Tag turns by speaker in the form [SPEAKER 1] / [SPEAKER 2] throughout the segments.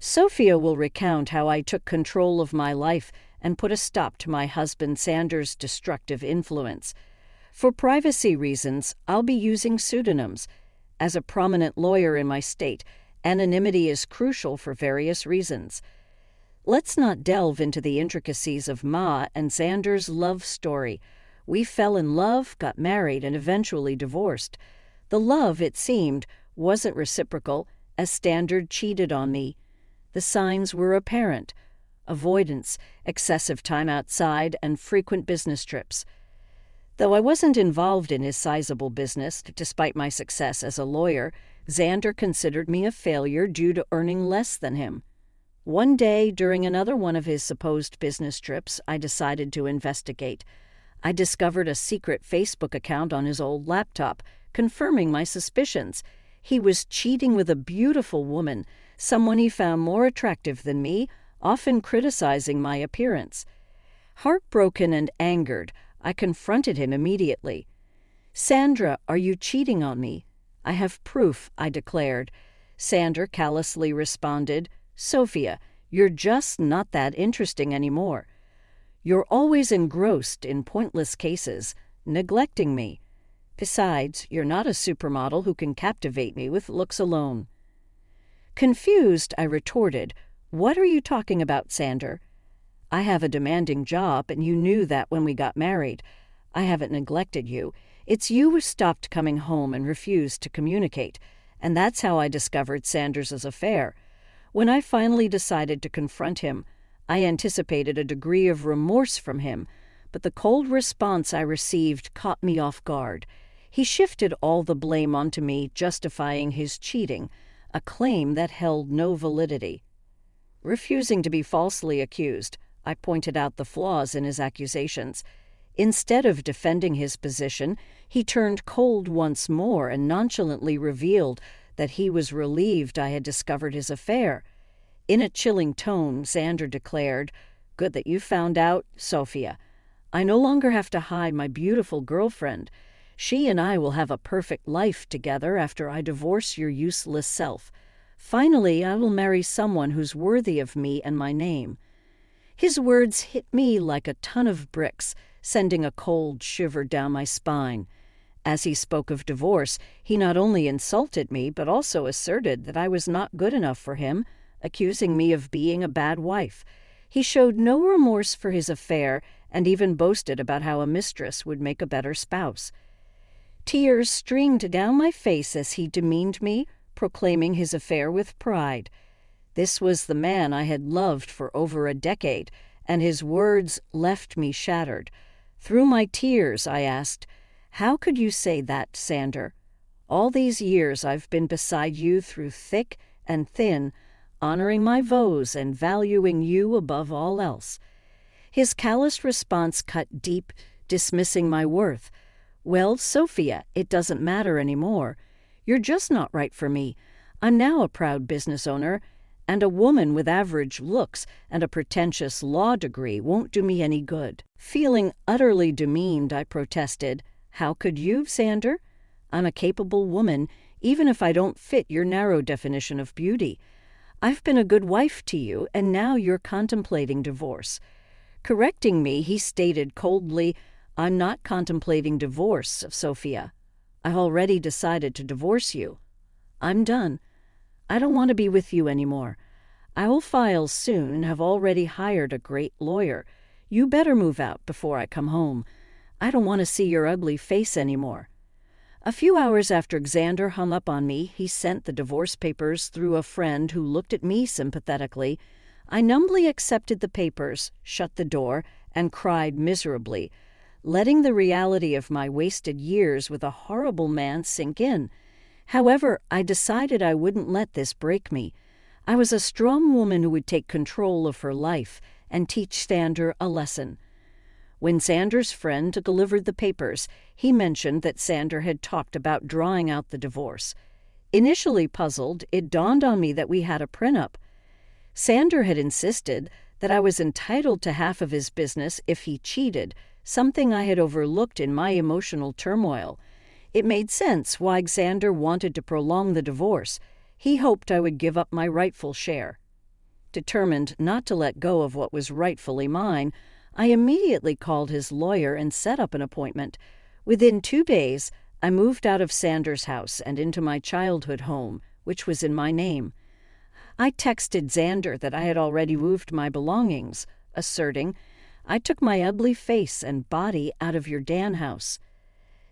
[SPEAKER 1] Sophia will recount how I took control of my life and put a stop to my husband Xander's destructive influence. For privacy reasons, I'll be using pseudonyms. As a prominent lawyer in my state, anonymity is crucial for various reasons. Let's not delve into the intricacies of Ma and Xander's love story. We fell in love, got married, and eventually divorced. The love, it seemed, wasn't reciprocal, as Xander cheated on me. The signs were apparent: avoidance, excessive time outside, and frequent business trips. Though I wasn't involved in his sizable business, despite my success as a lawyer, Xander considered me a failure due to earning less than him. One day, during another one of his supposed business trips, I decided to investigate. I discovered a secret Facebook account on his old laptop, confirming my suspicions. He was cheating with a beautiful woman, someone he found more attractive than me, often criticizing my appearance. Heartbroken and angered, I confronted him immediately. "Sandra, are you cheating on me?" "I have proof," I declared. Xander callously responded, "Sophia, you're just not that interesting anymore. You're always engrossed in pointless cases, neglecting me. Besides, you're not a supermodel who can captivate me with looks alone." Confused, I retorted, "What are you talking about, Xander? I have a demanding job, and you knew that when we got married. I haven't neglected you. It's you who stopped coming home and refused to communicate, and that's how I discovered Xander's affair. When I finally decided to confront him, I anticipated a degree of remorse from him, but the cold response I received caught me off guard. He shifted all the blame onto me, justifying his cheating, a claim that held no validity. Refusing to be falsely accused, I pointed out the flaws in his accusations. Instead of defending his position, he turned cold once more and nonchalantly revealed that he was relieved I had discovered his affair. In a chilling tone, Xander declared, "Good that you found out, Sophia. I no longer have to hide my beautiful girlfriend. She and I will have a perfect life together after I divorce your useless self. Finally, I will marry someone who's worthy of me and my name." His words hit me like a ton of bricks, sending a cold shiver down my spine. As he spoke of divorce, he not only insulted me, but also asserted that I was not good enough for him, accusing me of being a bad wife. He showed no remorse for his affair and even boasted about how a mistress would make a better spouse. Tears streamed down my face as he demeaned me, proclaiming his affair with pride. This was the man I had loved for over a decade, and his words left me shattered. Through my tears, I asked, "How could you say that, Xander? All these years I've been beside you through thick and thin, honoring my vows and valuing you above all else." His callous response cut deep, dismissing my worth. "Well, Sophia, it doesn't matter anymore. You're just not right for me. I'm now a proud business owner, and a woman with average looks and a pretentious law degree won't do me any good." Feeling utterly demeaned, I protested, "How could you, Xander? I'm a capable woman, even if I don't fit your narrow definition of beauty. I've been a good wife to you, and now you're contemplating divorce." Correcting me, he stated coldly, "I'm not contemplating divorce, Sophia. I've already decided to divorce you. I'm done. I don't want to be with you anymore. I will file soon and have already hired a great lawyer. You better move out before I come home. I don't want to see your ugly face anymore." A few hours after Xander hung up on me, he sent the divorce papers through a friend who looked at me sympathetically. I numbly accepted the papers, shut the door, and cried miserably, letting the reality of my wasted years with a horrible man sink in. However, I decided I wouldn't let this break me. I was a strong woman who would take control of her life and teach Xander a lesson. When Xander's friend delivered the papers, he mentioned that Xander had talked about drawing out the divorce. Initially puzzled, it dawned on me that we had a prenup. Xander had insisted that I was entitled to half of his business if he cheated, something I had overlooked in my emotional turmoil. It made sense why Xander wanted to prolong the divorce. He hoped I would give up my rightful share. Determined not to let go of what was rightfully mine, I immediately called his lawyer and set up an appointment. Within 2 days, I moved out of Sanders' house and into my childhood home, which was in my name. I texted Xander that I had already moved my belongings, asserting, "I took my ugly face and body out of your Dan house."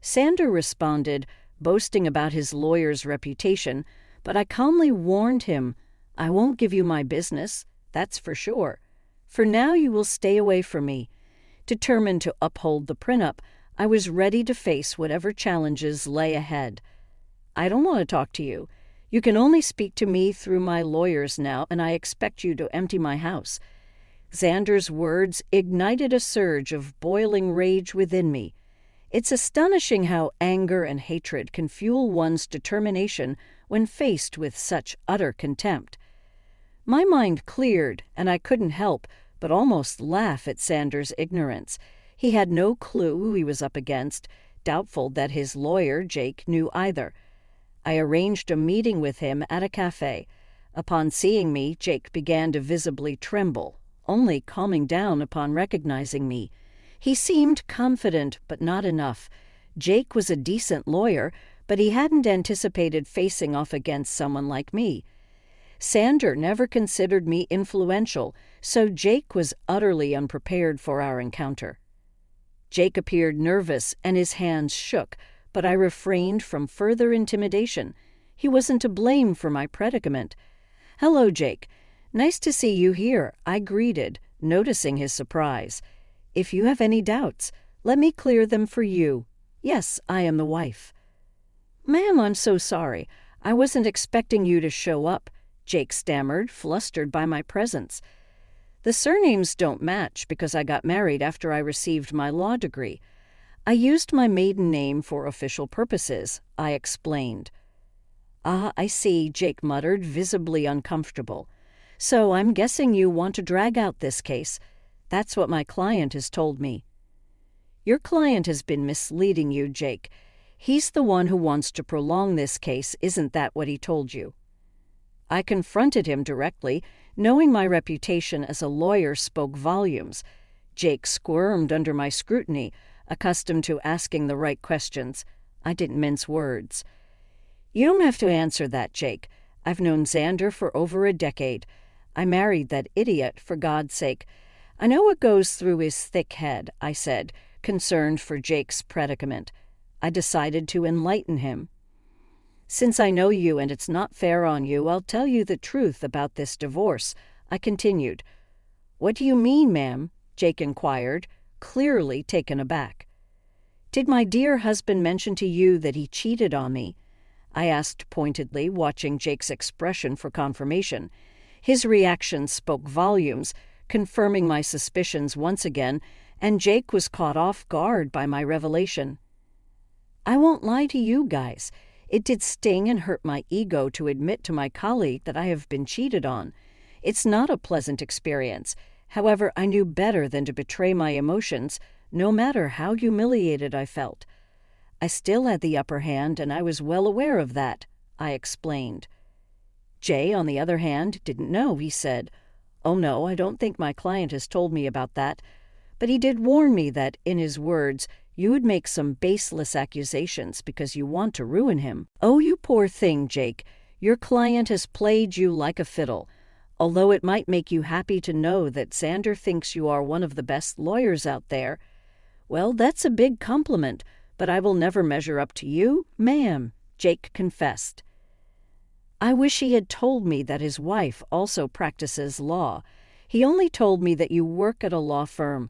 [SPEAKER 1] Xander responded, boasting about his lawyer's reputation, but I calmly warned him, "I won't give you my business, that's for sure. For now you will stay away from me." Determined to uphold the prenup, I was ready to face whatever challenges lay ahead. "I don't want to talk to you. You can only speak to me through my lawyers now, and I expect you to empty my house." Xander's words ignited a surge of boiling rage within me. It's astonishing how anger and hatred can fuel one's determination when faced with such utter contempt. My mind cleared, and I couldn't help but almost laugh at Xander's ignorance. He had no clue who he was up against, doubtful that his lawyer, Jake, knew either. I arranged a meeting with him at a cafe. Upon seeing me, Jake began to visibly tremble, only calming down upon recognizing me. He seemed confident, but not enough. Jake was a decent lawyer, but he hadn't anticipated facing off against someone like me. Xander never considered me influential, so Jake was utterly unprepared for our encounter. Jake appeared nervous and his hands shook, but I refrained from further intimidation. He wasn't to blame for my predicament. "Hello, Jake. Nice to see you here," I greeted, noticing his surprise. "If you have any doubts, let me clear them for you. Yes, I am the wife." "Ma'am, I'm so sorry. I wasn't expecting you to show up," Jake stammered, flustered by my presence. "The surnames don't match because I got married after I received my law degree. I used my maiden name for official purposes," I explained. "Ah, I see," Jake muttered, visibly uncomfortable. "So I'm guessing you want to drag out this case. That's what my client has told me." "Your client has been misleading you, Jake. He's the one who wants to prolong this case. Isn't that what he told you?" I confronted him directly, knowing my reputation as a lawyer spoke volumes. Jake squirmed under my scrutiny, accustomed to asking the right questions. I didn't mince words. "You don't have to answer that, Jake. I've known Xander for over a decade. I married that idiot, for God's sake. I know what goes through his thick head," I said, concerned for Jake's predicament. I decided to enlighten him. "Since I know you and it's not fair on you, I'll tell you the truth about this divorce," I continued. "What do you mean, ma'am?" Jake inquired, clearly taken aback. "Did my dear husband mention to you that he cheated on me?" I asked pointedly, watching Jake's expression for confirmation. His reaction spoke volumes, confirming my suspicions once again, and Jake was caught off guard by my revelation. "I won't lie to you guys. It did sting and hurt my ego to admit to my colleague that I have been cheated on. It's not a pleasant experience. However, I knew better than to betray my emotions, no matter how humiliated I felt. I still had the upper hand, and I was well aware of that," I explained. Jay, on the other hand, didn't know. He said, "Oh no, I don't think my client has told me about that. But he did warn me that, in his words, you would make some baseless accusations because you want to ruin him." "Oh, you poor thing, Jake. Your client has played you like a fiddle. Although it might make you happy to know that Xander thinks you are one of the best lawyers out there. Well, that's a big compliment, but I will never measure up to you, ma'am," Jake confessed. "I wish he had told me that his wife also practices law. He only told me that you work at a law firm.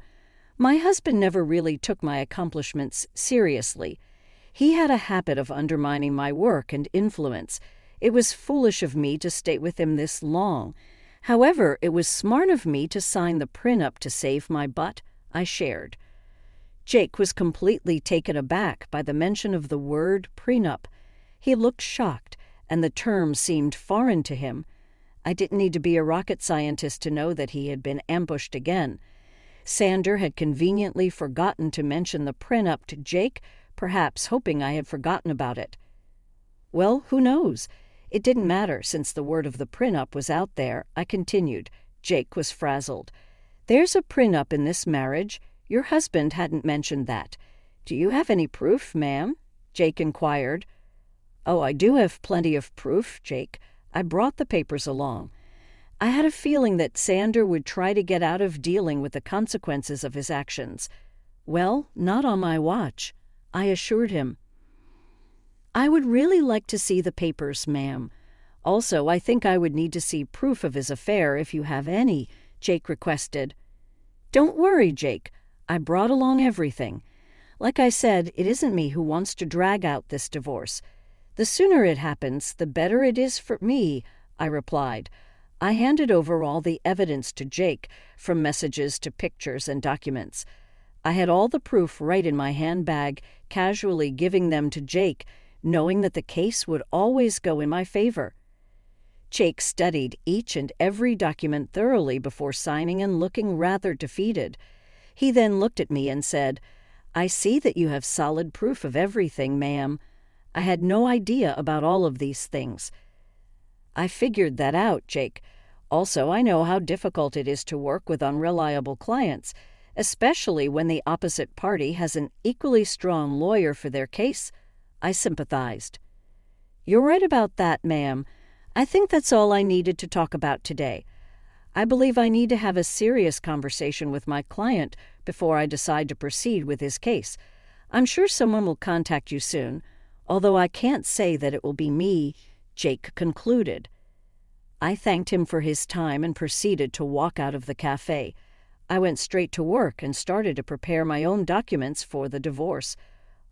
[SPEAKER 1] My husband never really took my accomplishments seriously. He had a habit of undermining my work and influence. It was foolish of me to stay with him this long. However, it was smart of me to sign the prenup to save my butt," I shared. Jake was completely taken aback by the mention of the word prenup. He looked shocked, and the term seemed foreign to him. I didn't need to be a rocket scientist to know that he had been ambushed again. Xander had conveniently forgotten to mention the prenup to Jake, perhaps hoping I had forgotten about it. Well, who knows? It didn't matter since the word of the prenup was out there, I continued, Jake was frazzled. "There's a prenup in this marriage. Your husband hadn't mentioned that. Do you have any proof, ma'am?" Jake inquired. "Oh, I do have plenty of proof, Jake. I brought the papers along. I had a feeling that Sander would try to get out of dealing with the consequences of his actions." "Well, not on my watch," I assured him. "I would really like to see the papers, ma'am. Also, I think I would need to see proof of his affair if you have any," Jake requested. "Don't worry, Jake. I brought along everything. Like I said, it isn't me who wants to drag out this divorce. The sooner it happens, the better it is for me," I replied. I handed over all the evidence to Jake, from messages to pictures and documents. I had all the proof right in my handbag, casually giving them to Jake, knowing that the case would always go in my favor. Jake studied each and every document thoroughly before signing and looking rather defeated. He then looked at me and said, "I see that you have solid proof of everything, ma'am. I had no idea about all of these things." "I figured that out, Jake. Also, I know how difficult it is to work with unreliable clients, especially when the opposite party has an equally strong lawyer for their case," I sympathized. "You're right about that, ma'am. I think that's all I needed to talk about today. I believe I need to have a serious conversation with my client before I decide to proceed with his case. I'm sure someone will contact you soon, although I can't say that it will be me," Jake concluded. I thanked him for his time and proceeded to walk out of the cafe. I went straight to work and started to prepare my own documents for the divorce.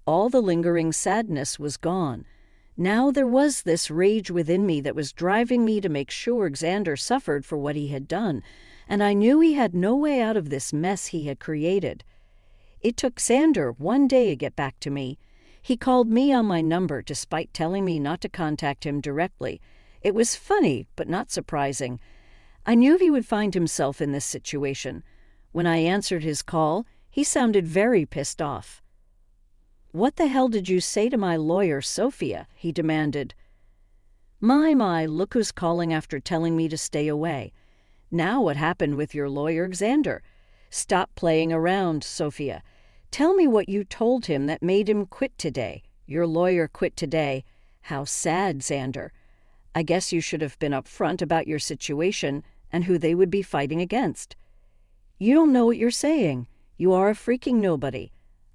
[SPEAKER 1] All the lingering sadness was gone. Now there was this rage within me that was driving me to make sure Xander suffered for what he had done, and I knew he had no way out of this mess he had created. It took Xander one day to get back to me. He called me on my number despite telling me not to contact him directly. It was funny, but not surprising. I knew he would find himself in this situation. When I answered his call, he sounded very pissed off. "What the hell did you say to my lawyer, Sophia?" he demanded. My, look who's calling after telling me to stay away. Now what happened with your lawyer, Xander? Stop playing around, Sophia. Tell me what you told him that made him quit today. Your lawyer quit today. How sad, Xander. I guess you should have been upfront about your situation and who they would be fighting against. You don't know what you're saying. You are a freaking nobody.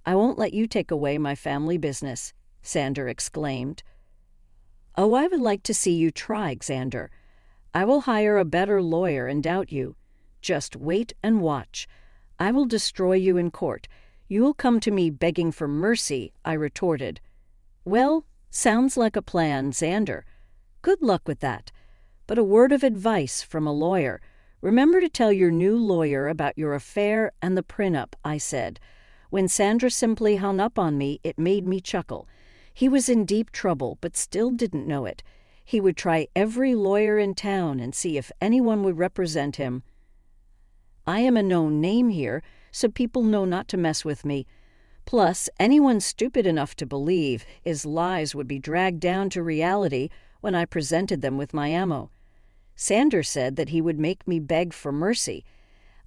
[SPEAKER 1] I won't let you take away my family business," Xander exclaimed. "Oh, I would like to see you try, Xander. I will hire a better lawyer and doubt you. Just wait and watch. I will destroy you in court. You will come to me begging for mercy," I retorted. "Well, sounds like a plan, Xander. Good luck with that. But a word of advice from a lawyer. Remember to tell your new lawyer about your affair and the prenup," I said. When Sandra simply hung up on me, it made me chuckle. He was in deep trouble, but still didn't know it. He would try every lawyer in town and see if anyone would represent him. I am a known name here, so people know not to mess with me. Plus, anyone stupid enough to believe his lies would be dragged down to reality when I presented them with my ammo. Sander said that he would make me beg for mercy.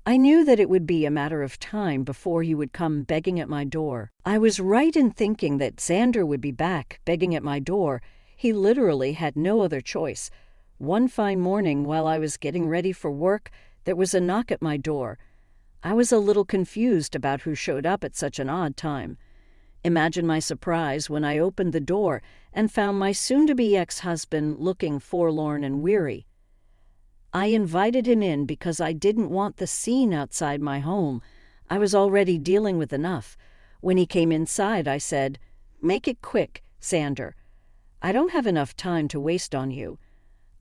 [SPEAKER 1] I knew that it would be a matter of time before he would come begging at my door. I was right in thinking that Xander would be back begging at my door. He literally had no other choice. One fine morning while I was getting ready for work, there was a knock at my door. I was a little confused about who showed up at such an odd time. Imagine my surprise when I opened the door and found my soon-to-be ex-husband looking forlorn and weary. I invited him in because I didn't want the scene outside my home. I was already dealing with enough. When he came inside, I said, "Make it quick, Xander. I don't have enough time to waste on you.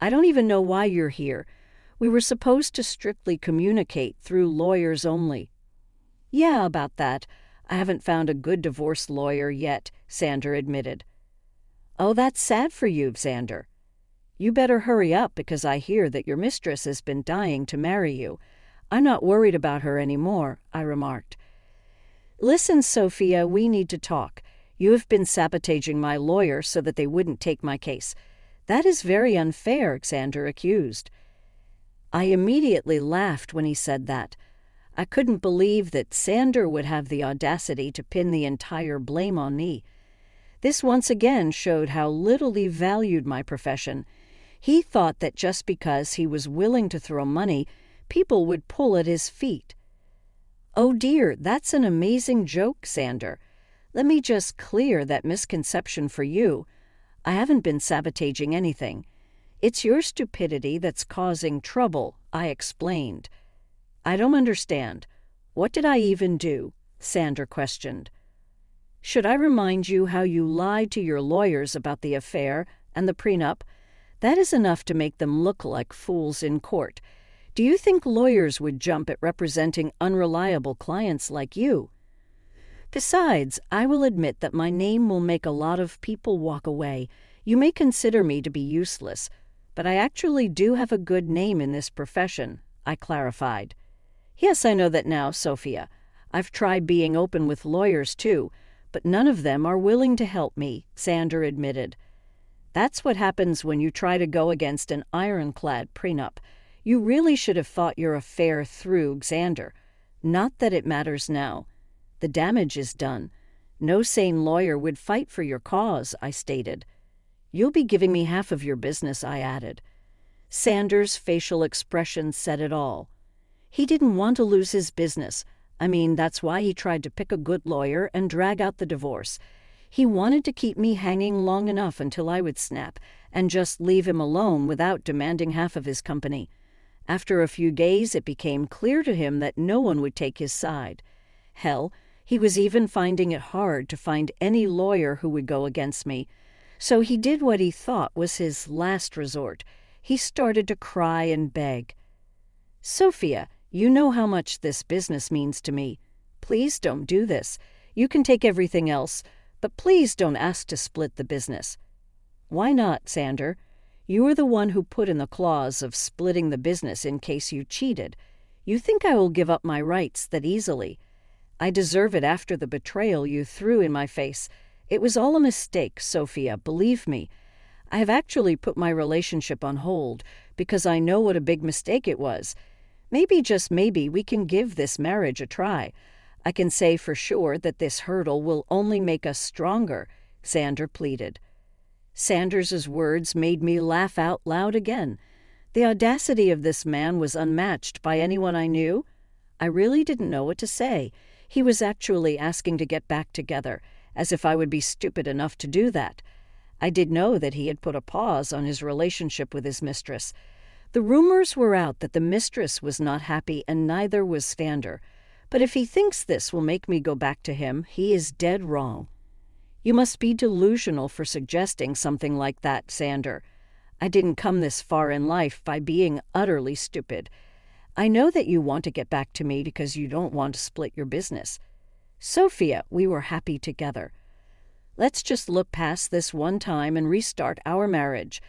[SPEAKER 1] I don't even know why you're here. We were supposed to strictly communicate through lawyers only." "Yeah, about that. I haven't found a good divorce lawyer yet," Xander admitted. "Oh, that's sad for you, Xander. You better hurry up because I hear that your mistress has been dying to marry you. I'm not worried about her anymore," I remarked. "Listen, Sophia, we need to talk. You have been sabotaging my lawyer so that they wouldn't take my case. That is very unfair," Xander accused. I immediately laughed when he said that. I couldn't believe that Sander would have the audacity to pin the entire blame on me. This once again showed how little he valued my profession. He thought that just because he was willing to throw money, people would pull at his feet. Oh dear, that's an amazing joke, Sander. Let me just clear that misconception for you. I haven't been sabotaging anything. It's your stupidity that's causing trouble, I explained. I don't understand. What did I even do? Sander questioned. Should I remind you how you lied to your lawyers about the affair and the prenup? That is enough to make them look like fools in court. Do you think lawyers would jump at representing unreliable clients like you? Besides, I will admit that my name will make a lot of people walk away. You may consider me to be useless, but I actually do have a good name in this profession, I clarified. Yes, I know that now, Sophia. I've tried being open with lawyers too, but none of them are willing to help me, Sander admitted. That's what happens when you try to go against an ironclad prenup. You really should have thought your affair through, Sander. Not that it matters now. The damage is done. No sane lawyer would fight for your cause, I stated. You'll be giving me half of your business, I added. Sander's facial expression said it all. He didn't want to lose his business. I mean, that's why he tried to pick a good lawyer and drag out the divorce. He wanted to keep me hanging long enough until I would snap and just leave him alone without demanding half of his company. After a few days, it became clear to him that no one would take his side. Hell, he was even finding it hard to find any lawyer who would go against me. So he did what he thought was his last resort. He started to cry and beg. Sophia, you know how much this business means to me. Please don't do this. You can take everything else, but please don't ask to split the business. Why not, Sander? You are the one who put in the clause of splitting the business in case you cheated. You think I will give up my rights that easily? I deserve it after the betrayal you threw in my face. It was all a mistake, Sophia, believe me. I have actually put my relationship on hold because I know what a big mistake it was. Maybe, just maybe, we can give this marriage a try. I can say for sure that this hurdle will only make us stronger, Sander pleaded. Sanders's words made me laugh out loud again. The audacity of this man was unmatched by anyone I knew. I really didn't know what to say. He was actually asking to get back together, as if I would be stupid enough to do that. I did know that he had put a pause on his relationship with his mistress. The rumors were out that the mistress was not happy, and neither was Sander. But if he thinks this will make me go back to him, he is dead wrong. You must be delusional for suggesting something like that, Sander. I didn't come this far in life by being utterly stupid. I know that you want to get back to me because you don't want to split your business. Sophia, we were happy together. Let's just look past this one time and restart our marriage.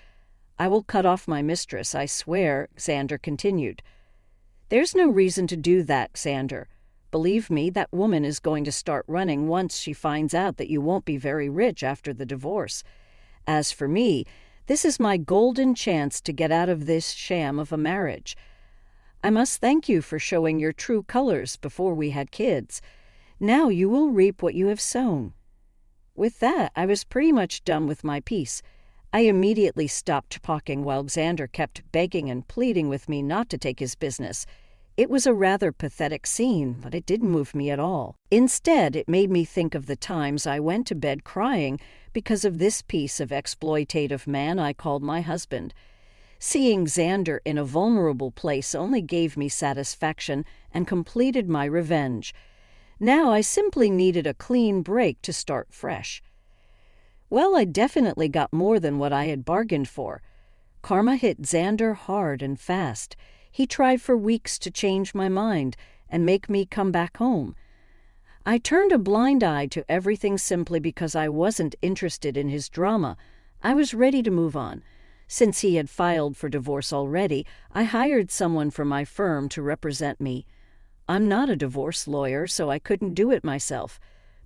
[SPEAKER 1] I will cut off my mistress, I swear, Sander continued. There's no reason to do that, Sander. Believe me, that woman is going to start running once she finds out that you won't be very rich after the divorce. As for me, this is my golden chance to get out of this sham of a marriage. I must thank you for showing your true colors before we had kids. Now you will reap what you have sown. With that, I was pretty much done with my piece. I immediately stopped talking while Sander kept begging and pleading with me not to take his business. It was a rather pathetic scene, but it didn't move me at all. Instead, it made me think of the times I went to bed crying because of this piece of exploitative man I called my husband. Seeing Sander in a vulnerable place only gave me satisfaction and completed my revenge. Now I simply needed a clean break to start fresh. Well, I definitely got more than what I had bargained for. Karma hit Sander hard and fast. He tried for weeks to change my mind and make me come back home. I turned a blind eye to everything simply because I wasn't interested in his drama. I was ready to move on. Since he had filed for divorce already, I hired someone from my firm to represent me. I'm not a divorce lawyer, so I couldn't do it myself.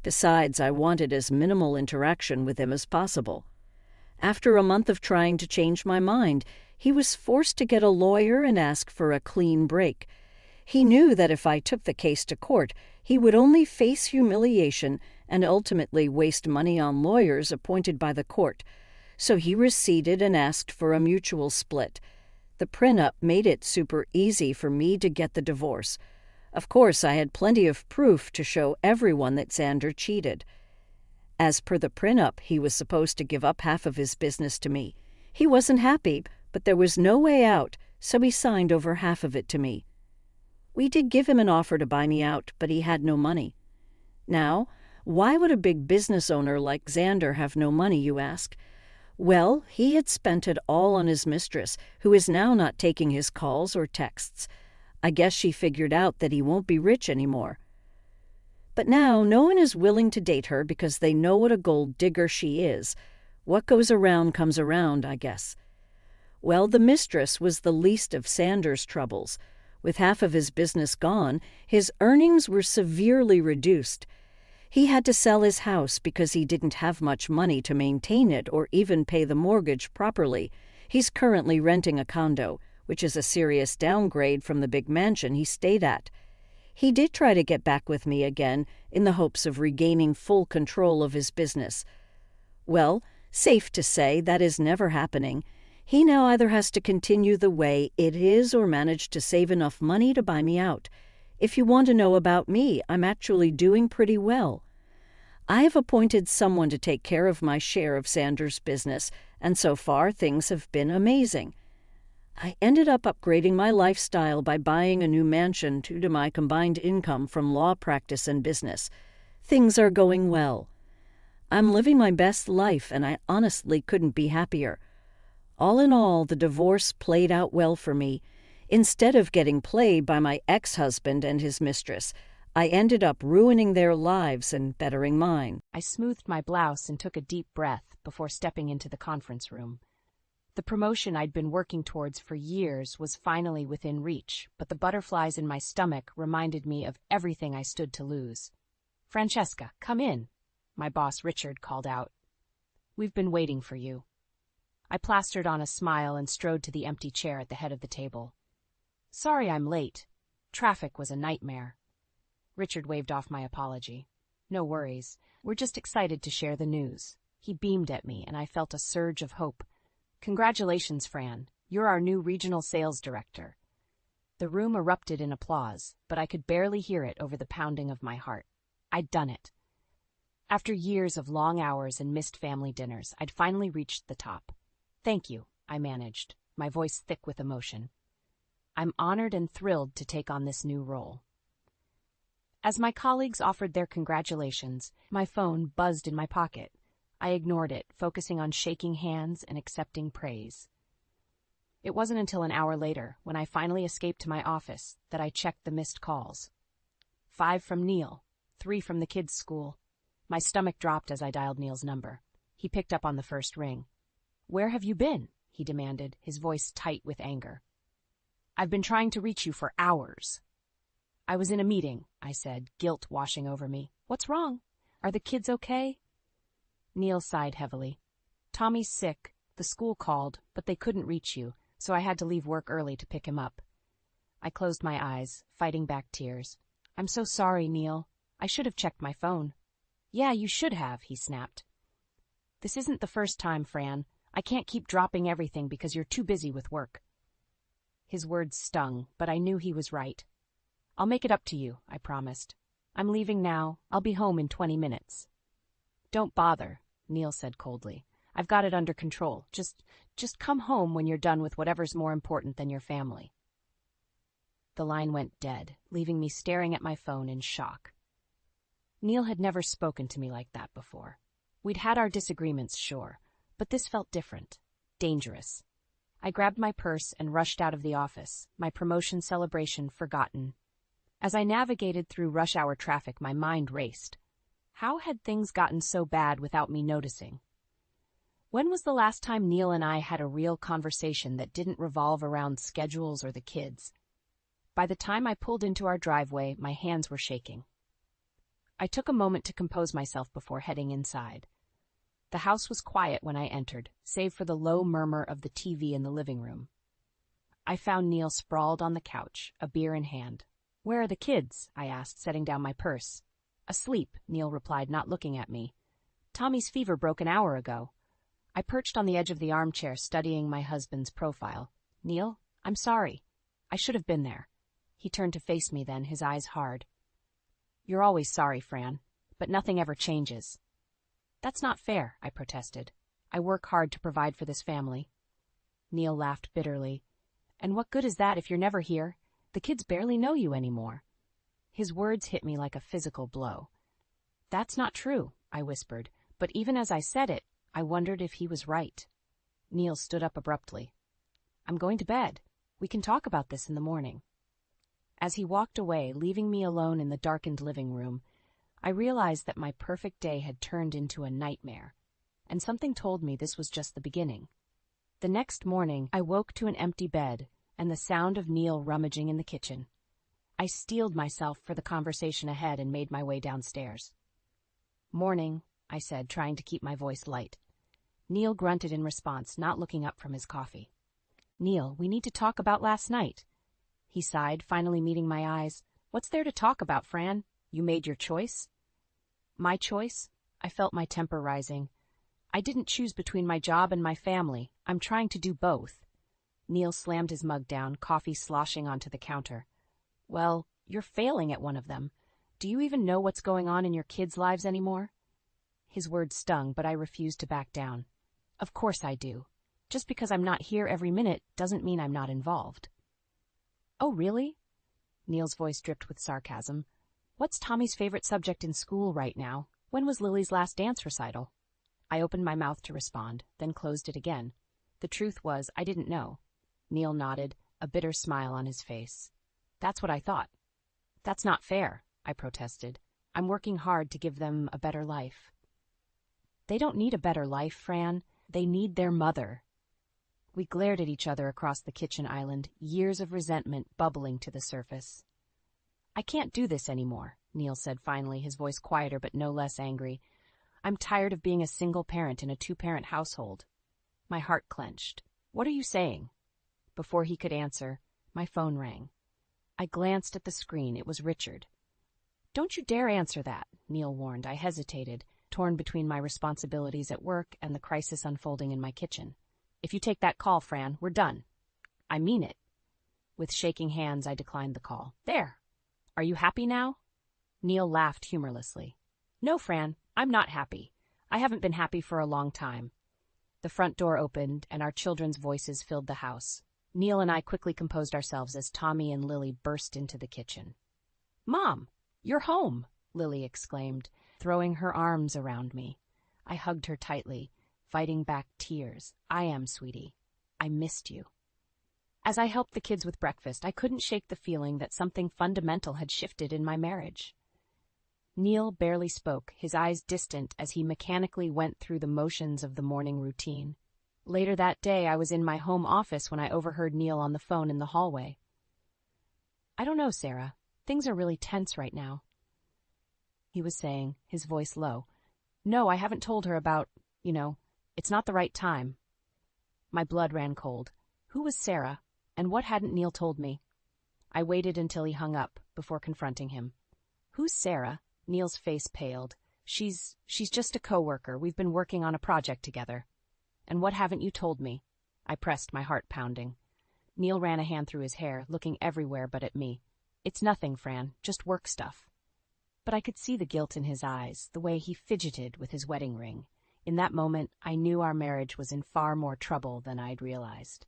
[SPEAKER 1] Besides, I wanted as minimal interaction with him as possible. After a month of trying to change my mind, He was forced to get a lawyer and ask for a clean break. He knew that if I took the case to court, he would only face humiliation and ultimately waste money on lawyers appointed by the court. So he receded and asked for a mutual split. The prenup made it super easy for me to get the divorce. Of course, I had plenty of proof to show everyone that Xander cheated. As per the prenup, he was supposed to give up half of his business to me. He wasn't happy, but there was no way out, so he signed over half of it to me. We did give him an offer to buy me out, but he had no money. Now, why would a big business owner like Xander have no money, you ask? Well, he had spent it all on his mistress, who is now not taking his calls or texts. I guess she figured out that he won't be rich anymore. But now no one is willing to date her because they know what a gold digger she is. What goes around comes around, I guess. Well, the mistress was the least of Xander's troubles. With half of his business gone, his earnings were severely reduced. He had to sell his house because he didn't have much money to maintain it or even pay the mortgage properly. He's currently renting a condo, which is a serious downgrade from the big mansion he stayed at. He did try to get back with me again in the hopes of regaining full control of his business. Well, safe to say that is never happening. He now either has to continue the way it is or manage to save enough money to buy me out. If you want to know about me, I'm actually doing pretty well. I have appointed someone to take care of my share of Xander's business, and so far things have been amazing. I ended up upgrading my lifestyle by buying a new mansion due to my combined income from law practice and business. Things are going well. I'm living my best life, and I honestly couldn't be happier. All in all, the divorce played out well for me. Instead of getting played by my ex-husband and his mistress, I ended up ruining their lives and bettering mine.
[SPEAKER 2] I smoothed my blouse and took a deep breath before stepping into the conference room. The promotion I'd been working towards for years was finally within reach, but the butterflies in my stomach reminded me of everything I stood to lose. "Francesca, come in," my boss Richard called out. "We've been waiting for you." I plastered on a smile and strode to the empty chair at the head of the table. "Sorry I'm late. Traffic was a nightmare." Richard waved off my apology. "No worries. We're just excited to share the news." He beamed at me, and I felt a surge of hope. "Congratulations, Fran. You're our new regional sales director." The room erupted in applause, but I could barely hear it over the pounding of my heart. I'd done it. After years of long hours and missed family dinners, I'd finally reached the top. "Thank you," I managed, my voice thick with emotion. "I'm honored and thrilled to take on this new role." As my colleagues offered their congratulations, my phone buzzed in my pocket. I ignored it, focusing on shaking hands and accepting praise. It wasn't until an hour later, when I finally escaped to my office, that I checked the missed calls. 5 from Neil, 3 from the kids' school. My stomach dropped as I dialed Neil's number. He picked up on the first ring. "Where have you been?" he demanded, his voice tight with anger. "I've been trying to reach you for hours." "I was in a meeting," I said, guilt washing over me. "What's wrong? Are the kids okay?" Neil sighed heavily. "Tommy's sick. The school called, but they couldn't reach you, so I had to leave work early to pick him up." I closed my eyes, fighting back tears. "I'm so sorry, Neil. I should have checked my phone." "Yeah, you should have," he snapped. "This isn't the first time, Fran. I can't keep dropping everything because you're too busy with work." His words stung, but I knew he was right. "I'll make it up to you," I promised. "I'm leaving now. I'll be home in 20 minutes. "Don't bother," Neil said coldly. "I've got it under control. Just come home when you're done with whatever's more important than your family." The line went dead, leaving me staring at my phone in shock. Neil had never spoken to me like that before. We'd had our disagreements, sure, but this felt different, dangerous. I grabbed my purse and rushed out of the office, my promotion celebration forgotten. As I navigated through rush-hour traffic, my mind raced. How had things gotten so bad without me noticing? When was the last time Neil and I had a real conversation that didn't revolve around schedules or the kids? By the time I pulled into our driveway, my hands were shaking. I took a moment to compose myself before heading inside. The house was quiet when I entered, save for the low murmur of the TV in the living room. I found Neil sprawled on the couch, a beer in hand. "Where are the kids?" I asked, setting down my purse. "Asleep," Neil replied, not looking at me. "Tommy's fever broke an hour ago." I perched on the edge of the armchair, studying my husband's profile. "Neil, I'm sorry. I should have been there." He turned to face me then, his eyes hard. "You're always sorry, Fran, but nothing ever changes." "That's not fair," I protested. "I work hard to provide for this family." Neil laughed bitterly. "And what good is that if you're never here? The kids barely know you anymore." His words hit me like a physical blow. "That's not true," I whispered, but even as I said it, I wondered if he was right. Neil stood up abruptly. "I'm going to bed. We can talk about this in the morning." As he walked away, leaving me alone in the darkened living room, I realized that my perfect day had turned into a nightmare, and something told me this was just the beginning. The next morning, I woke to an empty bed and the sound of Neil rummaging in the kitchen. I steeled myself for the conversation ahead and made my way downstairs. "Morning," I said, trying to keep my voice light. Neil grunted in response, not looking up from his coffee. "Neil, we need to talk about last night." He sighed, finally meeting my eyes. "What's there to talk about, Fran? You made your choice?" "My choice?" I felt my temper rising. "I didn't choose between my job and my family. I'm trying to do both." Neil slammed his mug down, coffee sloshing onto the counter. "Well, you're failing at one of them. Do you even know what's going on in your kids' lives anymore?" His words stung, but I refused to back down. "Of course I do. Just because I'm not here every minute doesn't mean I'm not involved." "Oh, really?" Neil's voice dripped with sarcasm. "What's Tommy's favorite subject in school right now? When was Lily's last dance recital?" I opened my mouth to respond, then closed it again. The truth was, I didn't know. Neil nodded, a bitter smile on his face. "That's what I thought." "That's not fair," I protested. "I'm working hard to give them a better life." "They don't need a better life, Fran. They need their mother." We glared at each other across the kitchen island, years of resentment bubbling to the surface. "I can't do this anymore," Neil said finally, his voice quieter but no less angry. "I'm tired of being a single parent in a two-parent household." My heart clenched. "What are you saying?" Before he could answer, my phone rang. I glanced at the screen. It was Richard. "Don't you dare answer that," Neil warned. I hesitated, torn between my responsibilities at work and the crisis unfolding in my kitchen. "If you take that call, Fran, we're done." "I mean it." With shaking hands, I declined the call. "There. Are you happy now?" Neil laughed humorlessly. "No, Fran, I'm not happy. I haven't been happy for a long time." The front door opened, and our children's voices filled the house. Neil and I quickly composed ourselves as Tommy and Lily burst into the kitchen. "Mom, you're home!" Lily exclaimed, throwing her arms around me. I hugged her tightly, fighting back tears. "I am, sweetie. I missed you." As I helped the kids with breakfast, I couldn't shake the feeling that something fundamental had shifted in my marriage. Neil barely spoke, his eyes distant as he mechanically went through the motions of the morning routine. Later that day, I was in my home office when I overheard Neil on the phone in the hallway. "I don't know, Sarah. Things are really tense right now," he was saying, his voice low. "No, I haven't told her about, it's not the right time." My blood ran cold. Who was Sarah, and what hadn't Neil told me? I waited until he hung up before confronting him. "Who's Sarah?" Neil's face paled. She's just a coworker. We've been working on a project together." "And what haven't you told me?" I pressed, my heart pounding. Neil ran a hand through his hair, looking everywhere but at me. "It's nothing, Fran, just work stuff." But I could see the guilt in his eyes, the way he fidgeted with his wedding ring. In that moment, I knew our marriage was in far more trouble than I'd realized.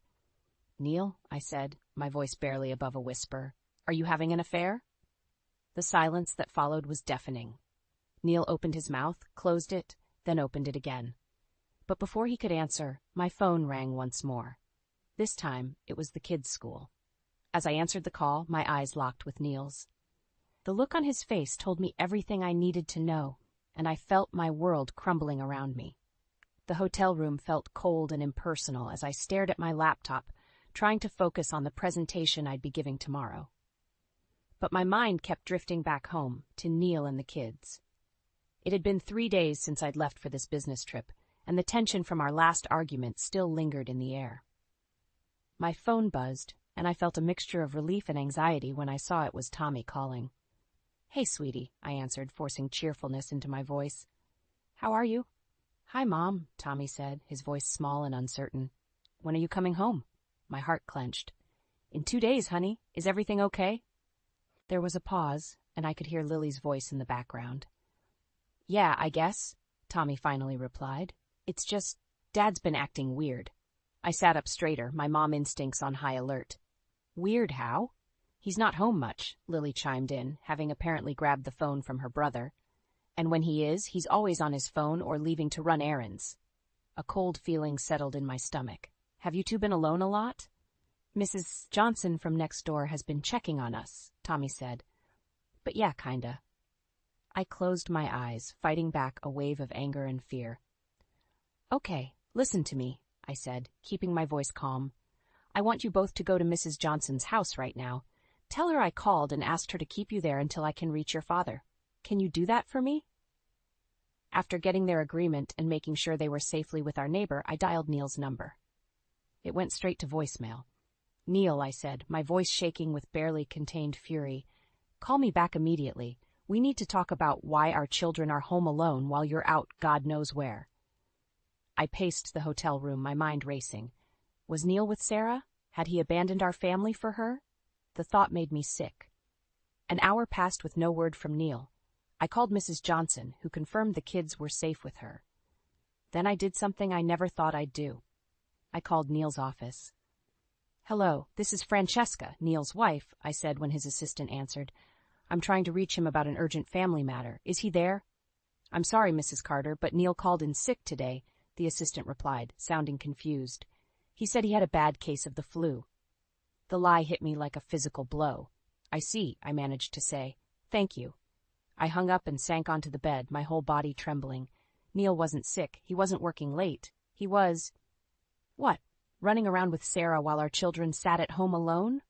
[SPEAKER 2] "Neil," I said, my voice barely above a whisper, "are you having an affair?" The silence that followed was deafening. Neil opened his mouth, closed it, then opened it again. But before he could answer, my phone rang once more. This time, it was the kids' school. As I answered the call, my eyes locked with Neil's. The look on his face told me everything I needed to know, and I felt my world crumbling around me. The hotel room felt cold and impersonal as I stared at my laptop, trying to focus on the presentation I'd be giving tomorrow. But my mind kept drifting back home, to Neil and the kids. It had been 3 days since I'd left for this business trip, and the tension from our last argument still lingered in the air. My phone buzzed, and I felt a mixture of relief and anxiety when I saw it was Tommy calling. "Hey, sweetie," I answered, forcing cheerfulness into my voice. "How are you?" "Hi, Mom," Tommy said, his voice small and uncertain. "When are you coming home?" My heart clenched. "In 2 days, honey. Is everything okay?" There was a pause, and I could hear Lily's voice in the background. "Yeah, I guess," Tommy finally replied. "It's just, Dad's been acting weird." I sat up straighter, my mom instincts on high alert. "Weird how?" "He's not home much," Lily chimed in, having apparently grabbed the phone from her brother. "And when he is, he's always on his phone or leaving to run errands." A cold feeling settled in my stomach. "Have you two been alone a lot?" "Mrs. Johnson from next door has been checking on us," Tommy said. "But yeah, kinda." I closed my eyes, fighting back a wave of anger and fear. "Okay, listen to me," I said, keeping my voice calm. "I want you both to go to Mrs. Johnson's house right now. Tell her I called and asked her to keep you there until I can reach your father. Can you do that for me?" After getting their agreement and making sure they were safely with our neighbor, I dialed Neil's number. It went straight to voicemail. "Neil," I said, my voice shaking with barely contained fury, "call me back immediately. We need to talk about why our children are home alone while you're out God knows where." I paced the hotel room, my mind racing. Was Neil with Sarah? Had he abandoned our family for her? The thought made me sick. An hour passed with no word from Neil. I called Mrs. Johnson, who confirmed the kids were safe with her. Then I did something I never thought I'd do. I called Neil's office. "Hello, this is Francesca, Neil's wife," I said when his assistant answered. "I'm trying to reach him about an urgent family matter. Is he there?" "I'm sorry, Mrs. Carter, but Neil called in sick today," the assistant replied, sounding confused. "He said he had a bad case of the flu." The lie hit me like a physical blow. "I see," I managed to say. "Thank you." I hung up and sank onto the bed, my whole body trembling. Neil wasn't sick. He wasn't working late. He was... What? Running around with Sarah while our children sat at home alone?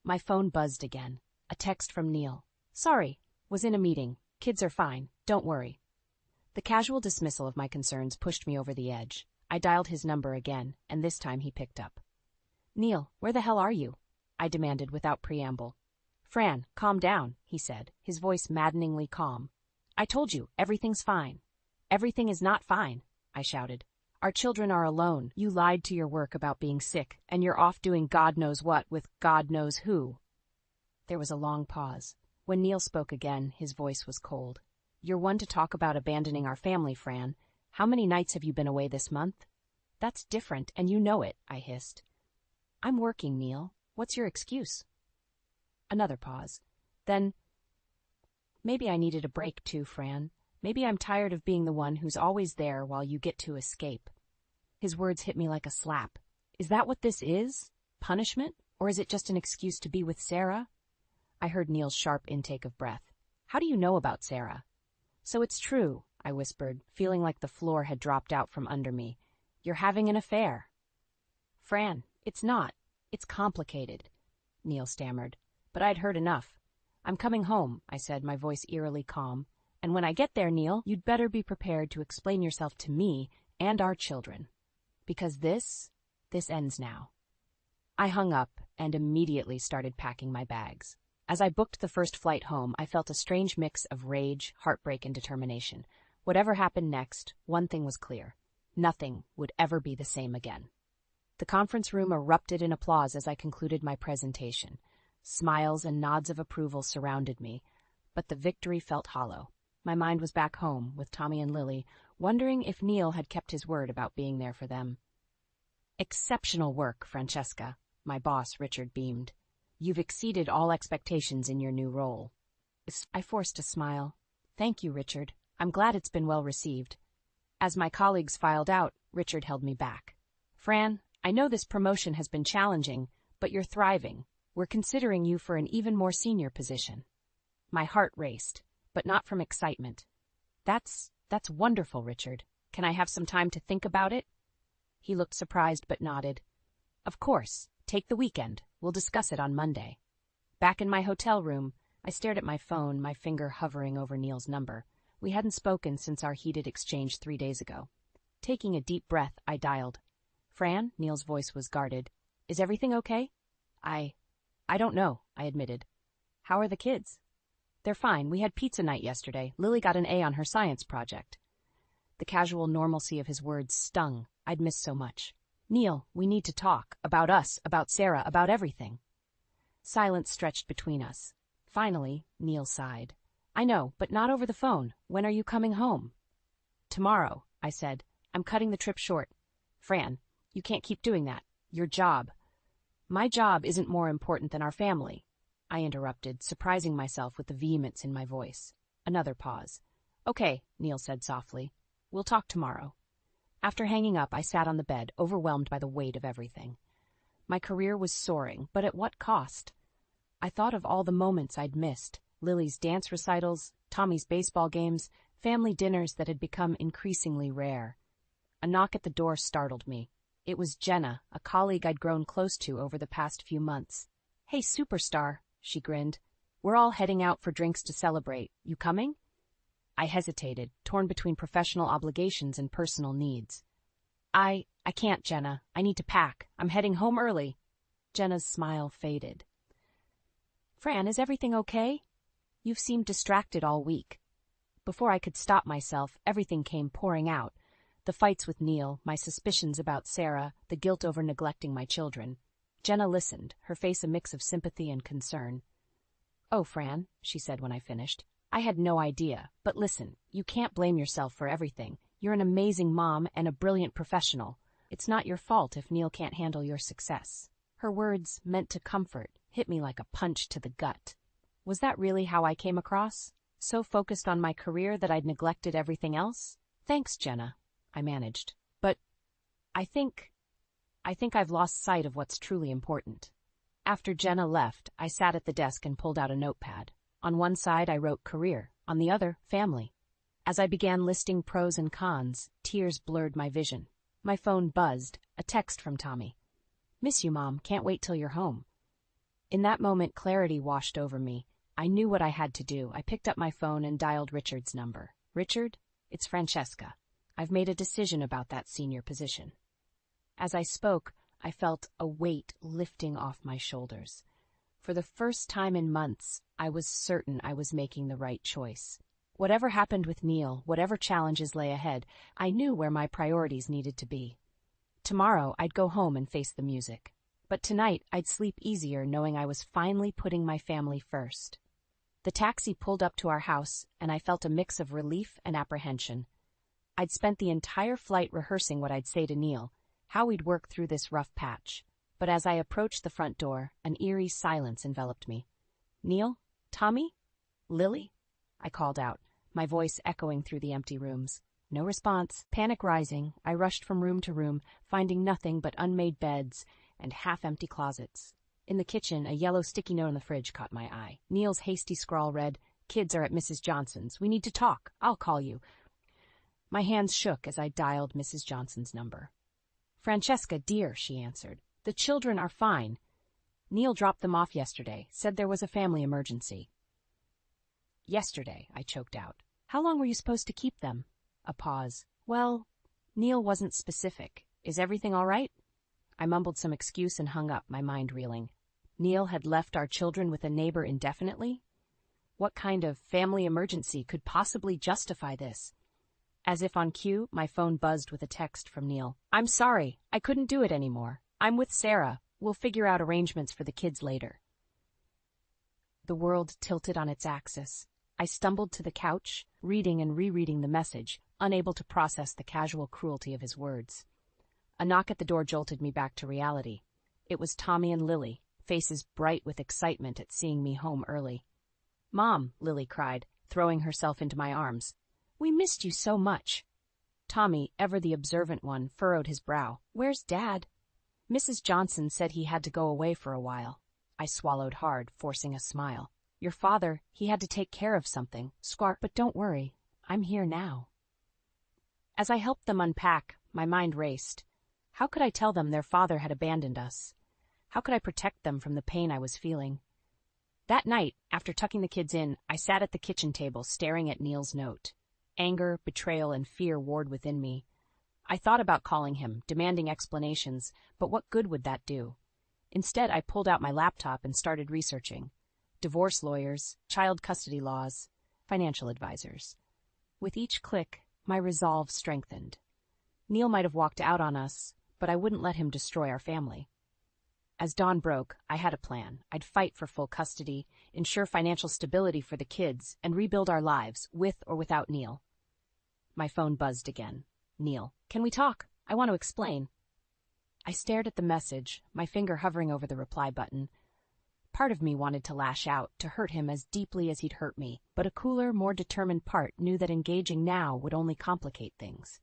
[SPEAKER 2] My phone buzzed again. A text from Neil. "Sorry, was in a meeting. Kids are fine. Don't worry." The casual dismissal of my concerns pushed me over the edge. I dialed his number again, and this time he picked up. "Neil, where the hell are you?" I demanded without preamble. "Fran, calm down," he said, his voice maddeningly calm. "I told you, everything's fine." "Everything is not fine," I shouted. "Our children are alone. You lied to your work about being sick, and you're off doing God knows what with God knows who." There was a long pause. When Neil spoke again, his voice was cold. "You're one to talk about abandoning our family, Fran. How many nights have you been away this month?" "That's different, and you know it," I hissed. "I'm working, Neil. What's your excuse?" Another pause. Then, "Maybe I needed a break too, Fran. Maybe I'm tired of being the one who's always there while you get to escape." His words hit me like a slap. Is that what this is? Punishment? Or is it just an excuse to be with Sarah? I heard Neil's sharp intake of breath. "How do you know about Sarah?" "So it's true," I whispered, feeling like the floor had dropped out from under me. "You're having an affair." "Fran, it's not. It's complicated," Neil stammered. But I'd heard enough. "I'm coming home," I said, my voice eerily calm. "And when I get there, Neil, you'd better be prepared to explain yourself to me and our children. Because this ends now." I hung up and immediately started packing my bags. As I booked the first flight home, I felt a strange mix of rage, heartbreak, and determination. Whatever happened next, one thing was clear. Nothing would ever be the same again. The conference room erupted in applause as I concluded my presentation. Smiles and nods of approval surrounded me, but the victory felt hollow. My mind was back home, with Tommy and Lily, wondering if Neil had kept his word about being there for them. "Exceptional work, Francesca," my boss, Richard, beamed. "You've exceeded all expectations in your new role." I forced a smile. "Thank you, Richard. I'm glad it's been well received." As my colleagues filed out, Richard held me back. "Fran, I know this promotion has been challenging, but you're thriving. We're considering you for an even more senior position." My heart raced, but not from excitement. That's wonderful, Richard. Can I have some time to think about it?" He looked surprised but nodded. "Of course. Take the weekend. We'll discuss it on Monday." Back in my hotel room, I stared at my phone, my finger hovering over Neil's number. We hadn't spoken since our heated exchange 3 days ago. Taking a deep breath, I dialed. Fran, Neil's voice was guarded. Is everything okay? I don't know, I admitted. How are the kids? They're fine. We had pizza night yesterday. Lily got an A on her science project. The casual normalcy of his words stung. I'd missed so much. Neil, we need to talk. About us, about Sarah, about everything. Silence stretched between us. Finally, Neil sighed. I know, but not over the phone. When are you coming home? Tomorrow, I said. I'm cutting the trip short. Fran, you can't keep doing that. Your job. My job isn't more important than our family, I interrupted, surprising myself with the vehemence in my voice. Another pause. Okay, Neil said softly. We'll talk tomorrow. After hanging up, I sat on the bed, overwhelmed by the weight of everything. My career was soaring, but at what cost? I thought of all the moments I'd missed, Lily's dance recitals, Tommy's baseball games, family dinners that had become increasingly rare. A knock at the door startled me. It was Jenna, a colleague I'd grown close to over the past few months. Hey, superstar, she grinned. We're all heading out for drinks to celebrate. You coming? I hesitated, torn between professional obligations and personal needs. I can't, Jenna. I need to pack. I'm heading home early. Jenna's smile faded. Fran, is everything okay? You've seemed distracted all week. Before I could stop myself, everything came pouring out. The fights with Neil, my suspicions about Sarah, the guilt over neglecting my children. Jenna listened, her face a mix of sympathy and concern. Oh, Fran, she said when I finished. I had no idea, but listen, you can't blame yourself for everything. You're an amazing mom and a brilliant professional. It's not your fault if Neil can't handle your success. Her words, meant to comfort, hit me like a punch to the gut. Was that really how I came across? So focused on my career that I'd neglected everything else? Thanks, Jenna, I managed. But I think I've lost sight of what's truly important. After Jenna left, I sat at the desk and pulled out a notepad. On one side, I wrote career. On the other, family. As I began listing pros and cons, tears blurred my vision. My phone buzzed, a text from Tommy. Miss you, Mom. Can't wait till you're home. In that moment, clarity washed over me. I knew what I had to do. I picked up my phone and dialed Richard's number. Richard, it's Francesca. I've made a decision about that senior position. As I spoke, I felt a weight lifting off my shoulders. For the first time in months, I was certain I was making the right choice. Whatever happened with Neil, whatever challenges lay ahead, I knew where my priorities needed to be. Tomorrow, I'd go home and face the music. But tonight, I'd sleep easier knowing I was finally putting my family first. The taxi pulled up to our house, and I felt a mix of relief and apprehension. I'd spent the entire flight rehearsing what I'd say to Neil, how we'd work through this rough patch. But as I approached the front door, an eerie silence enveloped me. Neil? Tommy? Lily? I called out, my voice echoing through the empty rooms. No response. Panic rising, I rushed from room to room, finding nothing but unmade beds and half-empty closets. In the kitchen, a yellow sticky note on the fridge caught my eye. Neil's hasty scrawl read, Kids are at Mrs. Johnson's. We need to talk. I'll call you. My hands shook as I dialed Mrs. Johnson's number. Francesca, dear, she answered. The children are fine. Neil dropped them off yesterday, said there was a family emergency. Yesterday, I choked out. How long were you supposed to keep them? A pause. Well, Neil wasn't specific. Is everything all right? I mumbled some excuse and hung up, my mind reeling. Neil had left our children with a neighbor indefinitely? What kind of family emergency could possibly justify this? As if on cue, my phone buzzed with a text from Neil. I'm sorry, I couldn't do it anymore. I'm with Sarah. We'll figure out arrangements for the kids later. The world tilted on its axis. I stumbled to the couch, reading and rereading the message, unable to process the casual cruelty of his words. A knock at the door jolted me back to reality. It was Tommy and Lily, faces bright with excitement at seeing me home early. Mom, Lily cried, throwing herself into my arms. We missed you so much. Tommy, ever the observant one, furrowed his brow. Where's Dad? Mrs. Johnson said he had to go away for a while. I swallowed hard, forcing a smile. Your father, he had to take care of something. Squawk, but don't worry. I'm here now. As I helped them unpack, my mind raced. How could I tell them their father had abandoned us? How could I protect them from the pain I was feeling? That night, after tucking the kids in, I sat at the kitchen table staring at Neil's note. Anger, betrayal, and fear warred within me. I thought about calling him, demanding explanations, but what good would that do? Instead, I pulled out my laptop and started researching. Divorce lawyers, child custody laws, financial advisors. With each click, my resolve strengthened. Neil might have walked out on us, but I wouldn't let him destroy our family. As dawn broke, I had a plan. I'd fight for full custody, ensure financial stability for the kids, and rebuild our lives, with or without Neil. My phone buzzed again. Neil, can we talk? I want to explain. I stared at the message, my finger hovering over the reply button. Part of me wanted to lash out, to hurt him as deeply as he'd hurt me, but a cooler, more determined part knew that engaging now would only complicate things.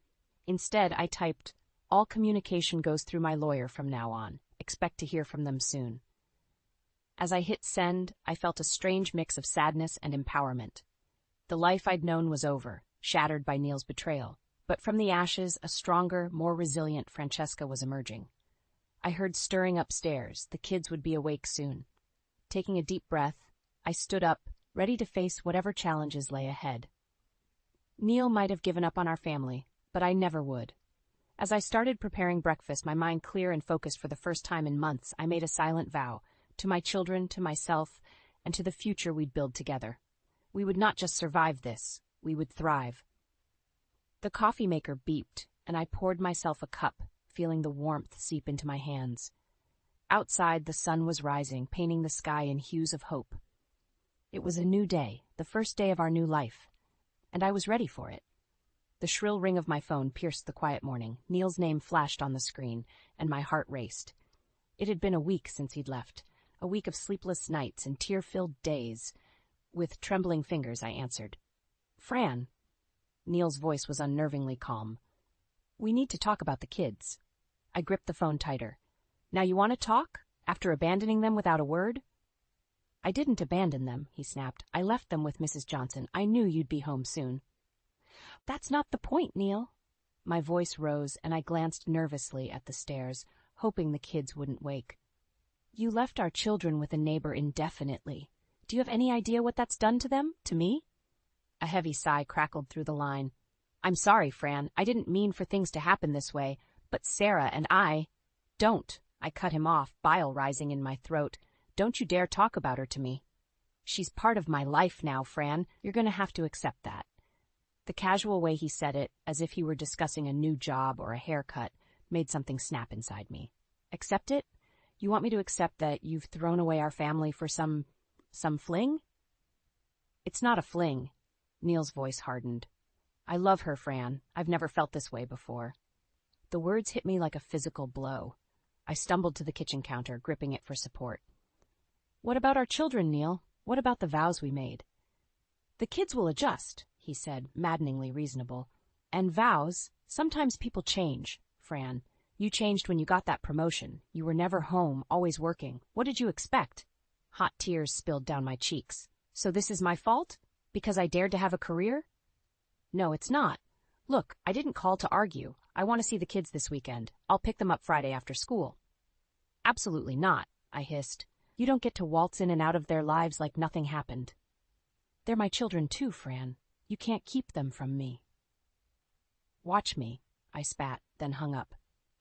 [SPEAKER 2] Instead, I typed, "All communication goes through my lawyer from now on. Expect to hear from them soon." As I hit send, I felt a strange mix of sadness and empowerment. The life I'd known was over, shattered by Neil's betrayal, but from the ashes, a stronger, more resilient Francesca was emerging. I heard stirring upstairs. The kids would be awake soon. Taking a deep breath, I stood up, ready to face whatever challenges lay ahead. Neil might have given up on our family, but I never would. As I started preparing breakfast, my mind clear and focused for the first time in months, I made a silent vow, to my children, to myself, and to the future we'd build together. We would not just survive this, we would thrive. The coffee maker beeped, and I poured myself a cup, feeling the warmth seep into my hands. Outside, the sun was rising, painting the sky in hues of hope. It was a new day, the first day of our new life, and I was ready for it. The shrill ring of my phone pierced the quiet morning. Neil's name flashed on the screen, and my heart raced. It had been a week since he'd left, a week of sleepless nights and tear-filled days. With trembling fingers, I answered. "Fran." Neil's voice was unnervingly calm. "We need to talk about the kids." I gripped the phone tighter. "Now you want to talk? After abandoning them without a word?" "I didn't abandon them," he snapped. "I left them with Mrs. Johnson. I knew you'd be home soon." "That's not the point, Neil." My voice rose, and I glanced nervously at the stairs, hoping the kids wouldn't wake. "You left our children with a neighbor indefinitely. Do you have any idea what that's done to them, to me?" A heavy sigh crackled through the line. "I'm sorry, Fran. I didn't mean for things to happen this way, but Sarah and I—" "Don't." I cut him off, bile rising in my throat. "Don't you dare talk about her to me." "She's part of my life now, Fran. You're going to have to accept that." The casual way he said it, as if he were discussing a new job or a haircut, made something snap inside me. "Accept it? You want me to accept that you've thrown away our family for some fling?" "It's not a fling." Neil's voice hardened. "I love her, Fran. I've never felt this way before." The words hit me like a physical blow. I stumbled to the kitchen counter, gripping it for support. "What about our children, Neil? What about the vows we made?" "The kids will adjust," he said, maddeningly reasonable. "And vows, sometimes people change, Fran. You changed when you got that promotion. You were never home, always working. What did you expect?" Hot tears spilled down my cheeks. "So this is my fault? Because I dared to have a career?" "No, it's not. Look, I didn't call to argue. I want to see the kids this weekend. I'll pick them up Friday after school." "Absolutely not," I hissed. "You don't get to waltz in and out of their lives like nothing happened." "They're my children too, Fran. You can't keep them from me." "Watch me," I spat, then hung up.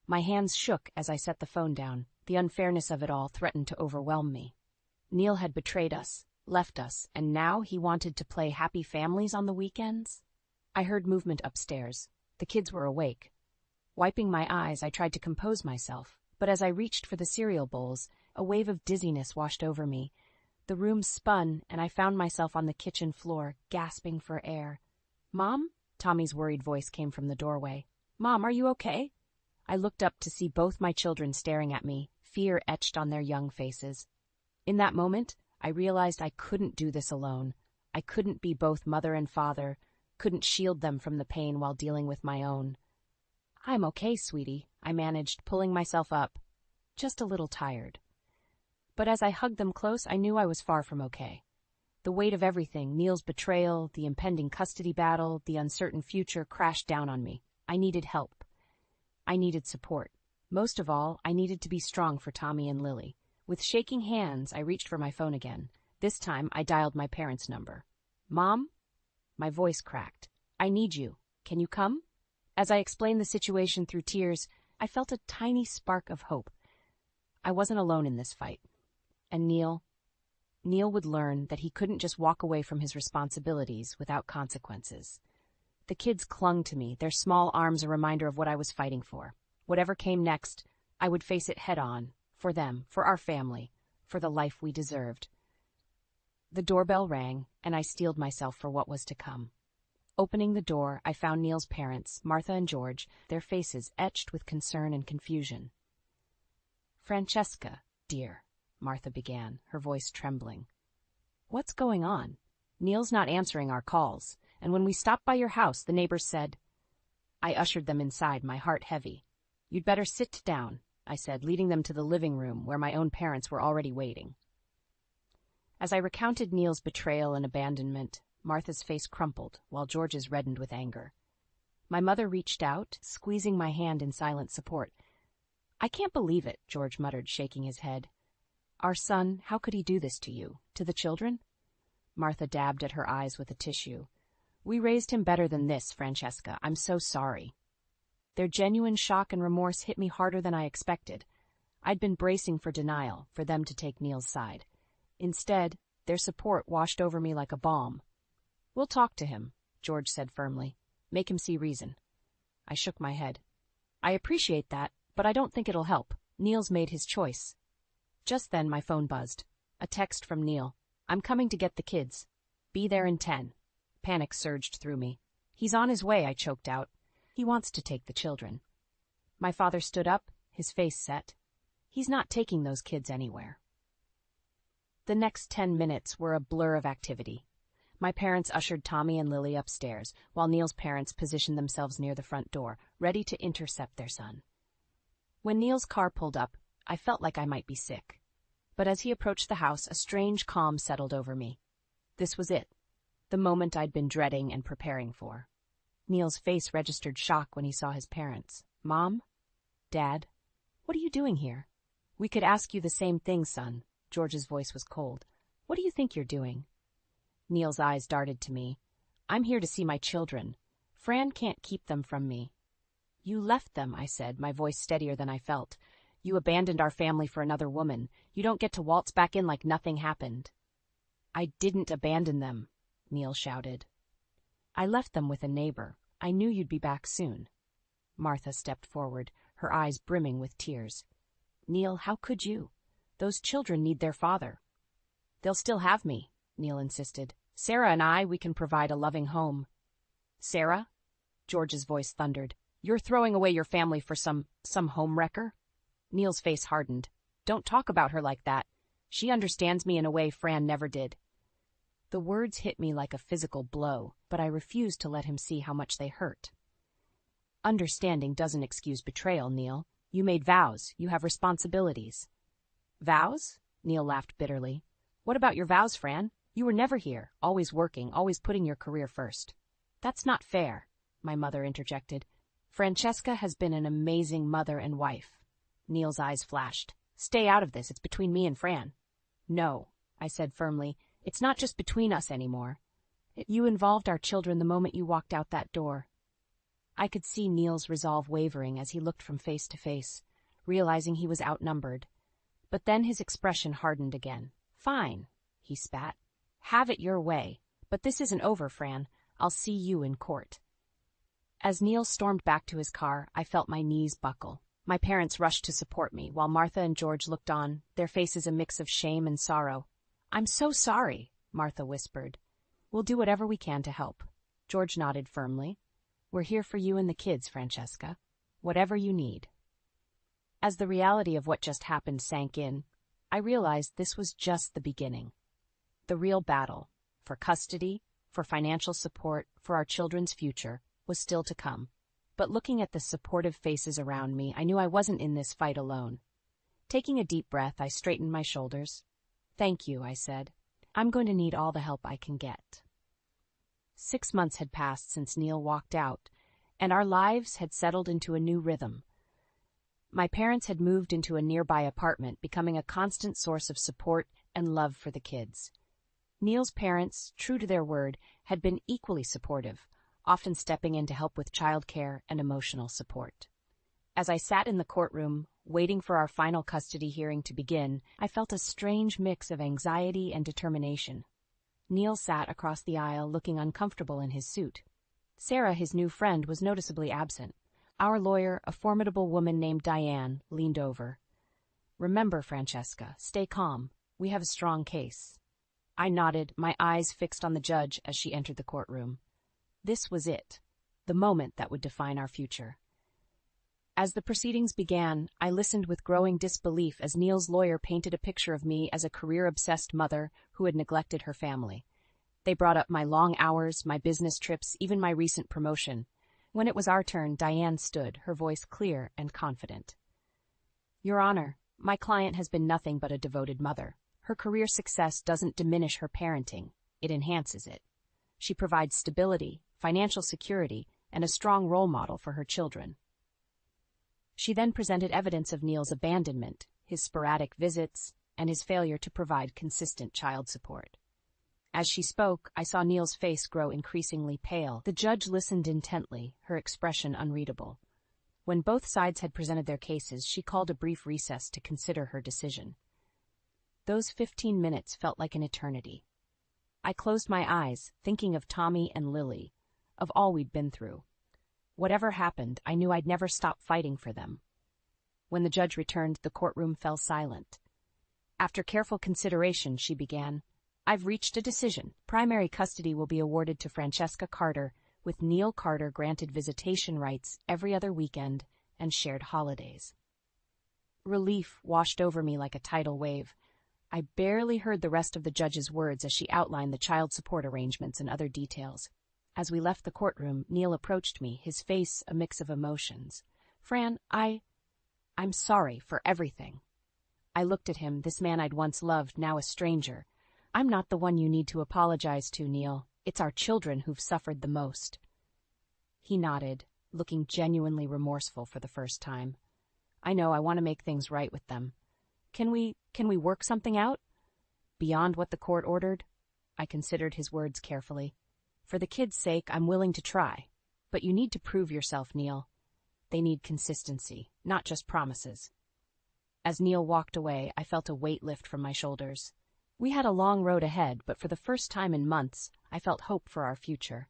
[SPEAKER 2] My hands shook as I set the phone down. The unfairness of it all threatened to overwhelm me. Neil had betrayed us, left us, and now he wanted to play happy families on the weekends? I heard movement upstairs. The kids were awake. Wiping my eyes, I tried to compose myself, but as I reached for the cereal bowls, a wave of dizziness washed over me. The room spun, and I found myself on the kitchen floor, gasping for air. "Mom?" Tommy's worried voice came from the doorway. "Mom, are you okay?" I looked up to see both my children staring at me, fear etched on their young faces. In that moment, I realized I couldn't do this alone. I couldn't be both mother and father, couldn't shield them from the pain while dealing with my own. "I'm okay, sweetie," I managed, pulling myself up. Just a little tired. But as I hugged them close, I knew I was far from okay. The weight of everything, Neil's betrayal, the impending custody battle, the uncertain future, crashed down on me. I needed help. I needed support. Most of all, I needed to be strong for Tommy and Lily. With shaking hands, I reached for my phone again. This time, I dialed my parents' number. "Mom?" My voice cracked. "I need you. Can you come?" As I explained the situation through tears, I felt a tiny spark of hope. I wasn't alone in this fight. And Neil would learn that he couldn't just walk away from his responsibilities without consequences. The kids clung to me, their small arms a reminder of what I was fighting for. Whatever came next, I would face it head on, for them, for our family, for the life we deserved. The doorbell rang, and I steeled myself for what was to come. Opening the door, I found Neil's parents, Martha and George, their faces etched with concern and confusion. "Francesca, dear," Martha began, her voice trembling. "What's going on? Neil's not answering our calls, and when we stopped by your house, the neighbors said—" I ushered them inside, my heart heavy. "You'd better sit down," I said, leading them to the living room where my own parents were already waiting. As I recounted Neil's betrayal and abandonment, Martha's face crumpled, while George's reddened with anger. My mother reached out, squeezing my hand in silent support. "I can't believe it," George muttered, shaking his head. "Our son, how could he do this to you? To the children?" Martha dabbed at her eyes with a tissue. "We raised him better than this, Francesca. I'm so sorry." Their genuine shock and remorse hit me harder than I expected. I'd been bracing for denial, for them to take Neil's side. Instead, their support washed over me like a balm. "We'll talk to him," George said firmly. "Make him see reason." I shook my head. "I appreciate that, but I don't think it'll help. Neil's made his choice." Just then my phone buzzed. A text from Neil. "I'm coming to get the kids. Be there in 10. Panic surged through me. "He's on his way," I choked out. "He wants to take the children." My father stood up, his face set. "He's not taking those kids anywhere." The next 10 minutes were a blur of activity. My parents ushered Tommy and Lily upstairs, while Neil's parents positioned themselves near the front door, ready to intercept their son. When Neil's car pulled up, I felt like I might be sick. But as he approached the house, a strange calm settled over me. This was it, the moment I'd been dreading and preparing for. Neil's face registered shock when he saw his parents. "Mom? Dad? What are you doing here?" "We could ask you the same thing, son." George's voice was cold. "What do you think you're doing?" Neil's eyes darted to me. "I'm here to see my children. Fran can't keep them from me." "You left them," I said, my voice steadier than I felt. "You abandoned our family for another woman. You don't get to waltz back in like nothing happened." "I didn't abandon them," Neil shouted. "I left them with a neighbor. I knew you'd be back soon." Martha stepped forward, her eyes brimming with tears. "Neil, how could you? Those children need their father." "They'll still have me," Neil insisted. "Sarah and we can provide a loving home." "Sarah?" George's voice thundered. "You're throwing away your family for some homewrecker?" Neil's face hardened. "Don't talk about her like that. She understands me in a way Fran never did." The words hit me like a physical blow, but I refused to let him see how much they hurt. "Understanding doesn't excuse betrayal, Neil. You made vows. You have responsibilities." "Vows?" Neil laughed bitterly. "What about your vows, Fran? You were never here, always working, always putting your career first." "That's not fair," my mother interjected. "Francesca has been an amazing mother and wife." Neil's eyes flashed. "Stay out of this. It's between me and Fran." "No," I said firmly. "It's not just between us anymore. You involved our children the moment you walked out that door." I could see Neil's resolve wavering as he looked from face to face, realizing he was outnumbered. But then his expression hardened again. "Fine," he spat. "Have it your way. But this isn't over, Fran. I'll see you in court." As Neil stormed back to his car, I felt my knees buckle. My parents rushed to support me, while Martha and George looked on, their faces a mix of shame and sorrow. "I'm so sorry," Martha whispered. "We'll do whatever we can to help." George nodded firmly. "We're here for you and the kids, Francesca. Whatever you need." As the reality of what just happened sank in, I realized this was just the beginning. The real battle, for custody, for financial support, for our children's future, was still to come. But looking at the supportive faces around me, I knew I wasn't in this fight alone. Taking a deep breath, I straightened my shoulders. "Thank you," I said. "I'm going to need all the help I can get." 6 months had passed since Neil walked out, and our lives had settled into a new rhythm. My parents had moved into a nearby apartment, becoming a constant source of support and love for the kids. Neil's parents, true to their word, had been equally supportive, often stepping in to help with childcare and emotional support. As I sat in the courtroom, waiting for our final custody hearing to begin, I felt a strange mix of anxiety and determination. Neil sat across the aisle looking uncomfortable in his suit. Sarah, his new friend, was noticeably absent. Our lawyer, a formidable woman named Diane, leaned over. "Remember, Francesca, stay calm. We have a strong case." I nodded, my eyes fixed on the judge as she entered the courtroom. This was it, the moment that would define our future. As the proceedings began, I listened with growing disbelief as Neil's lawyer painted a picture of me as a career-obsessed mother who had neglected her family. They brought up my long hours, my business trips, even my recent promotion. When it was our turn, Diane stood, her voice clear and confident. "Your Honor, my client has been nothing but a devoted mother. Her career success doesn't diminish her parenting, it enhances it. She provides stability, financial security, and a strong role model for her children." She then presented evidence of Neil's abandonment, his sporadic visits, and his failure to provide consistent child support. As she spoke, I saw Neil's face grow increasingly pale. The judge listened intently, her expression unreadable. When both sides had presented their cases, she called a brief recess to consider her decision. Those 15 minutes felt like an eternity. I closed my eyes, thinking of Tommy and Lily, of all we'd been through. Whatever happened, I knew I'd never stop fighting for them. When the judge returned, the courtroom fell silent. After careful consideration, she began, "I've reached a decision. Primary custody will be awarded to Francesca Carter, with Neil Carter granted visitation rights every other weekend and shared holidays." Relief washed over me like a tidal wave. I barely heard the rest of the judge's words as she outlined the child support arrangements and other details. As we left the courtroom, Neil approached me, his face a mix of emotions. "Fran, I'm sorry for everything." I looked at him, this man I'd once loved, now a stranger. "I'm not the one you need to apologize to, Neil. It's our children who've suffered the most." He nodded, looking genuinely remorseful for the first time. "I know, I want to make things right with them. Can we work something out? Beyond what the court ordered?" I considered his words carefully. "For the kids' sake, I'm willing to try. But you need to prove yourself, Neil. They need consistency, not just promises." As Neil walked away, I felt a weight lift from my shoulders. We had a long road ahead, but for the first time in months, I felt hope for our future.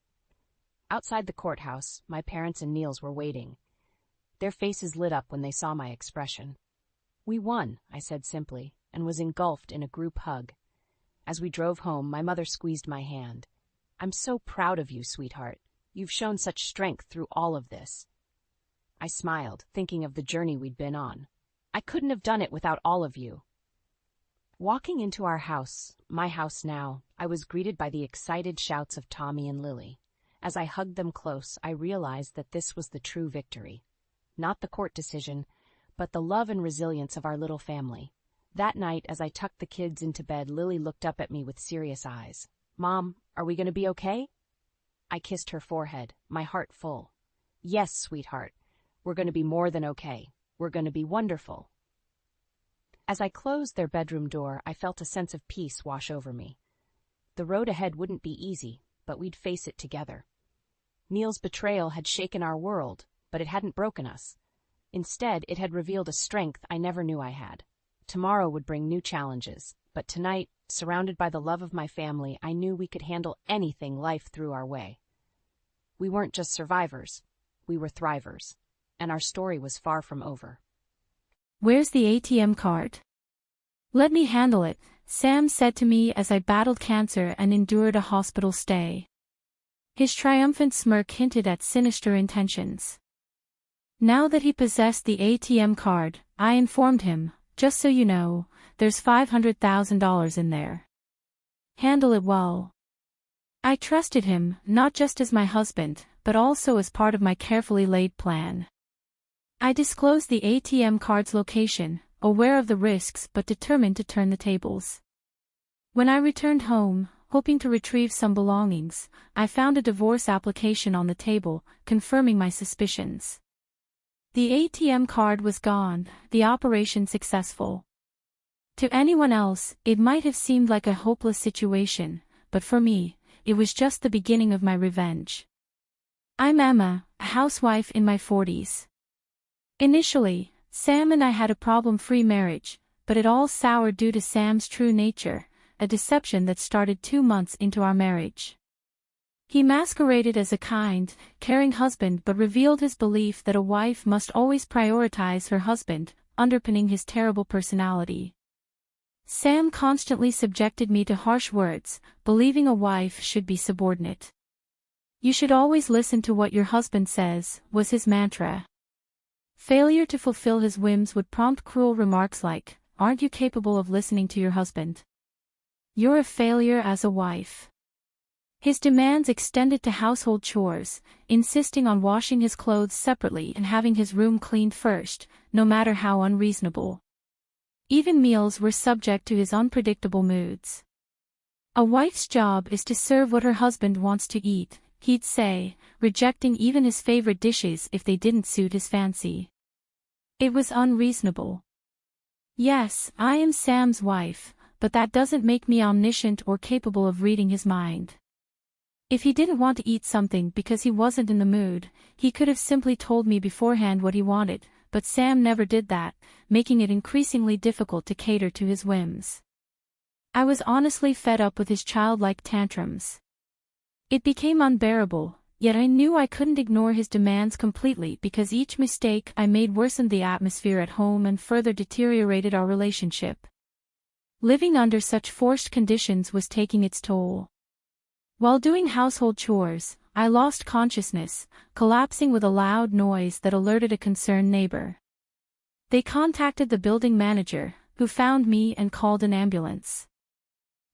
[SPEAKER 2] Outside the courthouse, my parents and Neil's were waiting. Their faces lit up when they saw my expression. "We won," I said simply, and was engulfed in a group hug. As we drove home, my mother squeezed my hand. "I'm so proud of you, sweetheart. You've shown such strength through all of this." I smiled, thinking of the journey we'd been on. "I couldn't have done it without all of you." Walking into our house, my house now, I was greeted by the excited shouts of Tommy and Lily. As I hugged them close, I realized that this was the true victory. Not the court decision, but the love and resilience of our little family. That night, as I tucked the kids into bed, Lily looked up at me with serious eyes. "Mom, are we going to be okay?" I kissed her forehead, my heart full. "Yes, sweetheart. We're going to be more than okay. We're going to be wonderful." As I closed their bedroom door, I felt a sense of peace wash over me. The road ahead wouldn't be easy, but we'd face it together. Neil's betrayal had shaken our world, but it hadn't broken us. Instead, it had revealed a strength I never knew I had. Tomorrow would bring new challenges, but tonight, surrounded by the love of my family, I knew we could handle anything life threw our way. We weren't just survivors, we were thrivers, and our story was far from over.
[SPEAKER 3] "Where's the ATM card?" "Let me handle it," Sam said to me as I battled cancer and endured a hospital stay. His triumphant smirk hinted at sinister intentions. Now that he possessed the ATM card, I informed him, "Just so you know, there's $500,000 in there. Handle it well." I trusted him, not just as my husband, but also as part of my carefully laid plan. I disclosed the ATM card's location, aware of the risks but determined to turn the tables. When I returned home, hoping to retrieve some belongings, I found a divorce application on the table, confirming my suspicions. The ATM card was gone, the operation successful. To anyone else, it might have seemed like a hopeless situation, but for me, it was just the beginning of my revenge. I'm Emma, a housewife in my 40s. Initially, Sam and I had a problem-free marriage, but it all soured due to Sam's true nature, a deception that started 2 months into our marriage. He masqueraded as a kind, caring husband but revealed his belief that a wife must always prioritize her husband, underpinning his terrible personality. Sam constantly subjected me to harsh words, believing a wife should be subordinate. "You should always listen to what your husband says," was his mantra. Failure to fulfill his whims would prompt cruel remarks like, "Aren't you capable of listening to your husband? You're a failure as a wife." His demands extended to household chores, insisting on washing his clothes separately and having his room cleaned first, no matter how unreasonable. Even meals were subject to his unpredictable moods. "A wife's job is to serve what her husband wants to eat," he'd say, rejecting even his favorite dishes if they didn't suit his fancy. It was unreasonable. Yes, I am Sam's wife, but that doesn't make me omniscient or capable of reading his mind. If he didn't want to eat something because he wasn't in the mood, he could have simply told me beforehand what he wanted, but Sam never did that, making it increasingly difficult to cater to his whims. I was honestly fed up with his childlike tantrums. It became unbearable, yet I knew I couldn't ignore his demands completely because each mistake I made worsened the atmosphere at home and further deteriorated our relationship. Living under such forced conditions was taking its toll. While doing household chores, I lost consciousness, collapsing with a loud noise that alerted a concerned neighbor. They contacted the building manager, who found me and called an ambulance.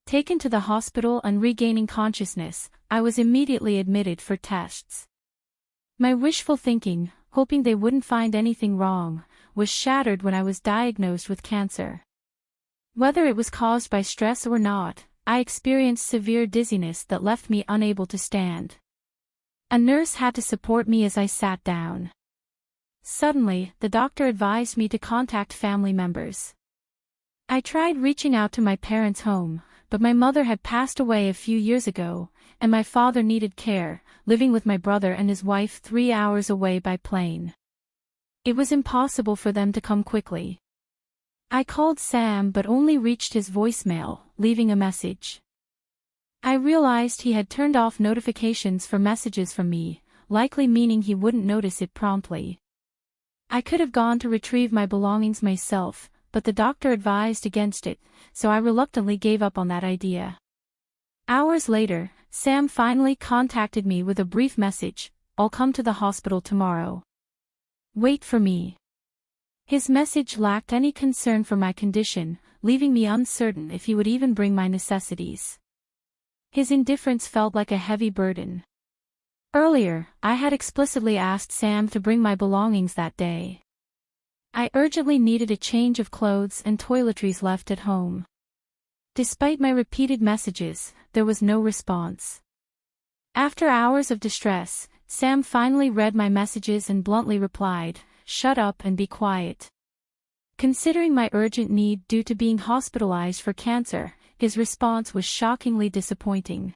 [SPEAKER 3] Taken to the hospital and regaining consciousness, I was immediately admitted for tests. My wishful thinking, hoping they wouldn't find anything wrong, was shattered when I was diagnosed with cancer. Whether it was caused by stress or not, I experienced severe dizziness that left me unable to stand. A nurse had to support me as I sat down. Suddenly, the doctor advised me to contact family members. I tried reaching out to my parents' home, but my mother had passed away a few years ago, and my father needed care, living with my brother and his wife 3 hours away by plane. It was impossible for them to come quickly. I called Sam but only reached his voicemail, leaving a message. I realized he had turned off notifications for messages from me, likely meaning he wouldn't notice it promptly. I could have gone to retrieve my belongings myself, but the doctor advised against it, so I reluctantly gave up on that idea. Hours later, Sam finally contacted me with a brief message, "I'll come to the hospital tomorrow. Wait for me." His message lacked any concern for my condition, leaving me uncertain if he would even bring my necessities. His indifference felt like a heavy burden. Earlier, I had explicitly asked Sam to bring my belongings that day. I urgently needed a change of clothes and toiletries left at home. Despite my repeated messages, there was no response. After hours of distress, Sam finally read my messages and bluntly replied, "Shut up and be quiet." Considering my urgent need due to being hospitalized for cancer, his response was shockingly disappointing.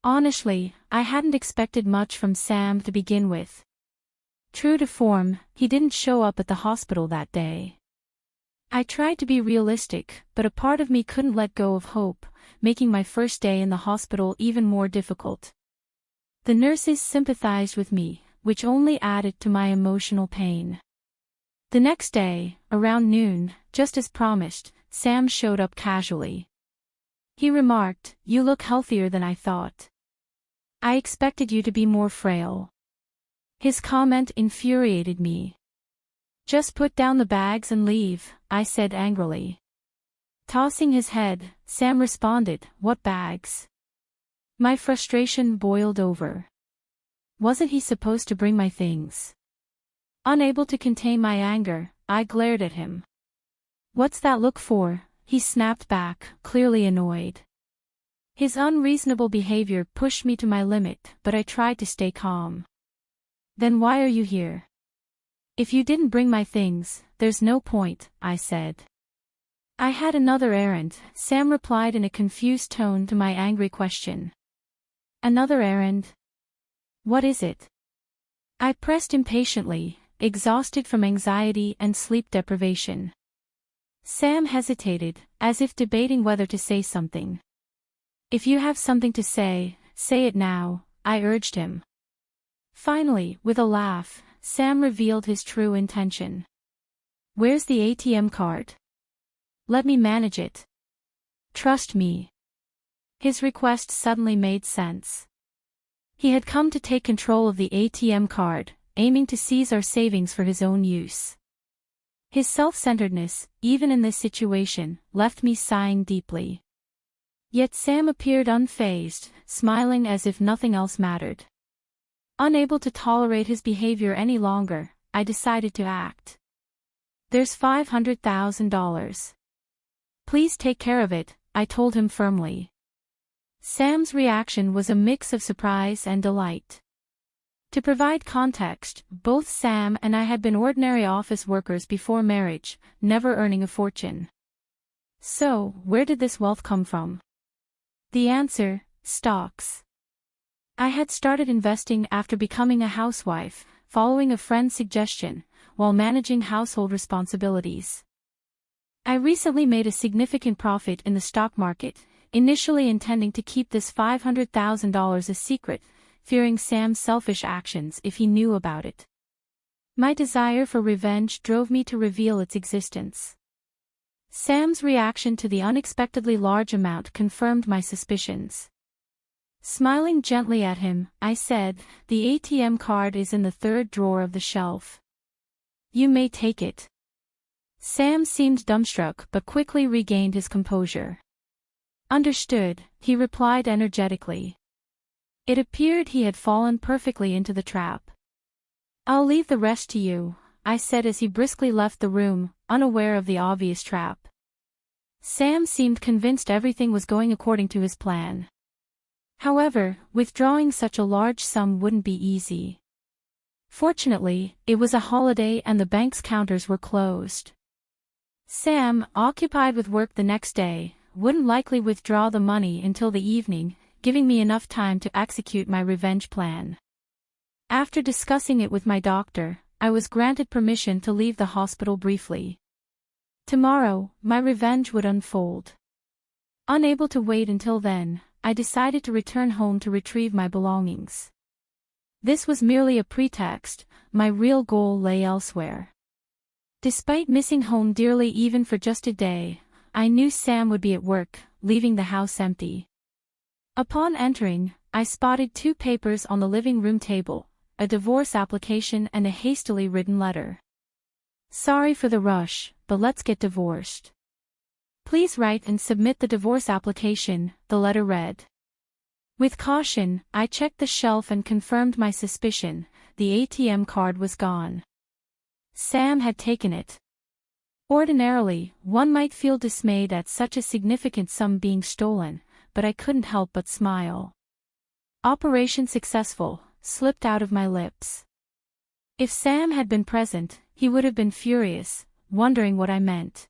[SPEAKER 3] Honestly, I hadn't expected much from Sam to begin with. True to form, he didn't show up at the hospital that day. I tried to be realistic, but a part of me couldn't let go of hope, making my first day in the hospital even more difficult. The nurses sympathized with me, which only added to my emotional pain. The next day, around noon, just as promised, Sam showed up casually. He remarked, "You look healthier than I thought. I expected you to be more frail." His comment infuriated me. "Just put down the bags and leave," I said angrily. Tossing his head, Sam responded, "What bags?" My frustration boiled over. Wasn't he supposed to bring my things? Unable to contain my anger, I glared at him. "What's that look for?" he snapped back, clearly annoyed. His unreasonable behavior pushed me to my limit, but I tried to stay calm. "Then why are you here? If you didn't bring my things, there's no point," I said. "I had another errand," Sam replied in a confused tone to my angry question. "Another errand? What is it?" I pressed impatiently, exhausted from anxiety and sleep deprivation. Sam hesitated, as if debating whether to say something. "If you have something to say it now," I urged him. Finally, with a laugh, Sam revealed his true intention. "Where's the ATM card? Let me manage it. Trust me." His request suddenly made sense. He had come to take control of the ATM card, aiming to seize our savings for his own use. His self-centeredness, even in this situation, left me sighing deeply. Yet Sam appeared unfazed, smiling as if nothing else mattered. Unable to tolerate his behavior any longer, I decided to act. "There's $500,000. Please take care of it," I told him firmly. Sam's reaction was a mix of surprise and delight. To provide context, both Sam and I had been ordinary office workers before marriage, never earning a fortune. So, where did this wealth come from? The answer: stocks. I had started investing after becoming a housewife, following a friend's suggestion, while managing household responsibilities. I recently made a significant profit in the stock market, initially intending to keep this $500,000 a secret, fearing Sam's selfish actions if he knew about it. My desire for revenge drove me to reveal its existence. Sam's reaction to the unexpectedly large amount confirmed my suspicions. Smiling gently at him, I said, "The ATM card is in the third drawer of the shelf. You may take it." Sam seemed dumbstruck but quickly regained his composure. "Understood," he replied energetically. It appeared he had fallen perfectly into the trap. "I'll leave the rest to you," I said as he briskly left the room, unaware of the obvious trap. Sam seemed convinced everything was going according to his plan. However, withdrawing such a large sum wouldn't be easy. Fortunately, it was a holiday and the bank's counters were closed. Sam, occupied with work the next day, wouldn't likely withdraw the money until the evening, giving me enough time to execute my revenge plan. After discussing it with my doctor, I was granted permission to leave the hospital briefly. Tomorrow, my revenge would unfold. Unable to wait until then, I decided to return home to retrieve my belongings. This was merely a pretext, my real goal lay elsewhere. Despite missing home dearly even for just a day, I knew Sam would be at work, leaving the house empty. Upon entering, I spotted two papers on the living room table, a divorce application and a hastily written letter. "Sorry for the rush, but let's get divorced. Please write and submit the divorce application," the letter read. With caution, I checked the shelf and confirmed my suspicion: the ATM card was gone. Sam had taken it. Ordinarily, one might feel dismayed at such a significant sum being stolen, but I couldn't help but smile. "Operation successful," slipped out of my lips. If Sam had been present, he would have been furious, wondering what I meant.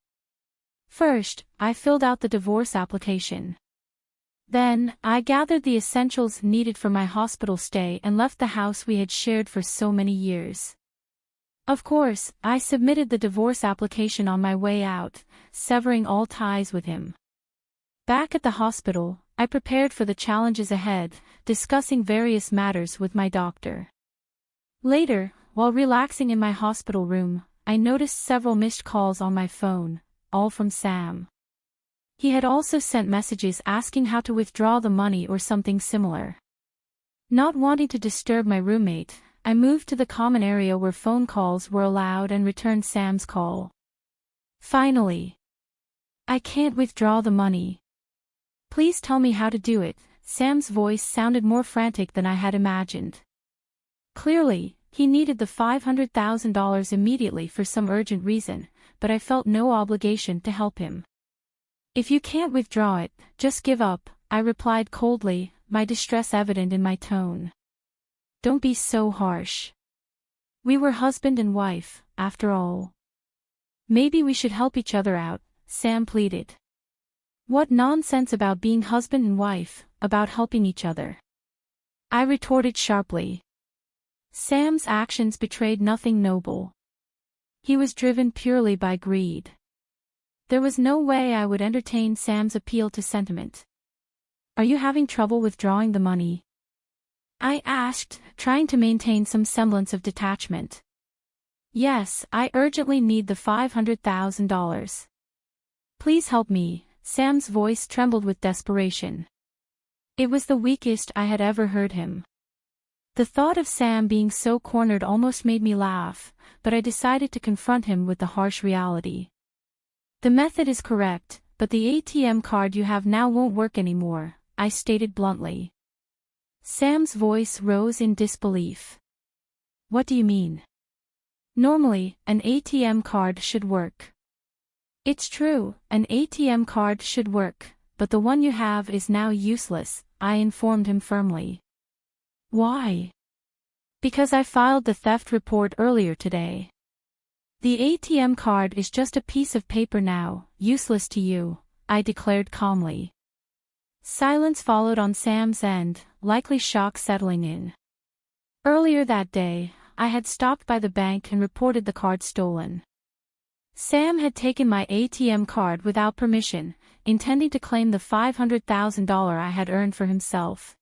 [SPEAKER 3] First, I filled out the divorce application. Then, I gathered the essentials needed for my hospital stay and left the house we had shared for so many years. Of course, I submitted the divorce application on my way out, severing all ties with him. Back at the hospital, I prepared for the challenges ahead, discussing various matters with my doctor. Later, while relaxing in my hospital room, I noticed several missed calls on my phone, all from Sam. He had also sent messages asking how to withdraw the money or something similar. Not wanting to disturb my roommate, I moved to the common area where phone calls were allowed and returned Sam's call. Finally. "I can't withdraw the money. Please tell me how to do it." Sam's voice sounded more frantic than I had imagined. Clearly, he needed the $500,000 immediately for some urgent reason, but I felt no obligation to help him. "If you can't withdraw it, just give up," I replied coldly, my distress evident in my tone. "Don't be so harsh. We were husband and wife, after all. Maybe we should help each other out," Sam pleaded. "What nonsense about being husband and wife, about helping each other?" I retorted sharply. Sam's actions betrayed nothing noble. He was driven purely by greed. There was no way I would entertain Sam's appeal to sentiment. "Are you having trouble withdrawing the money?" I asked, trying to maintain some semblance of detachment. "Yes, I urgently need the $500,000. Please help me." Sam's voice trembled with desperation. It was the weakest I had ever heard him. The thought of Sam being so cornered almost made me laugh, but I decided to confront him with the harsh reality. "The method is correct, but the ATM card you have now won't work anymore," I stated bluntly. Sam's voice rose in disbelief. "What do you mean?" "Normally, an ATM card should work." "It's true, an ATM card should work, but the one you have is now useless," I informed him firmly. "Why?" "Because I filed the theft report earlier today. The ATM card is just a piece of paper now, useless to you," I declared calmly. Silence followed on Sam's end, likely shock settling in. Earlier that day, I had stopped by the bank and reported the card stolen. Sam had taken my ATM card without permission, intending to claim the $500,000 I had earned for himself.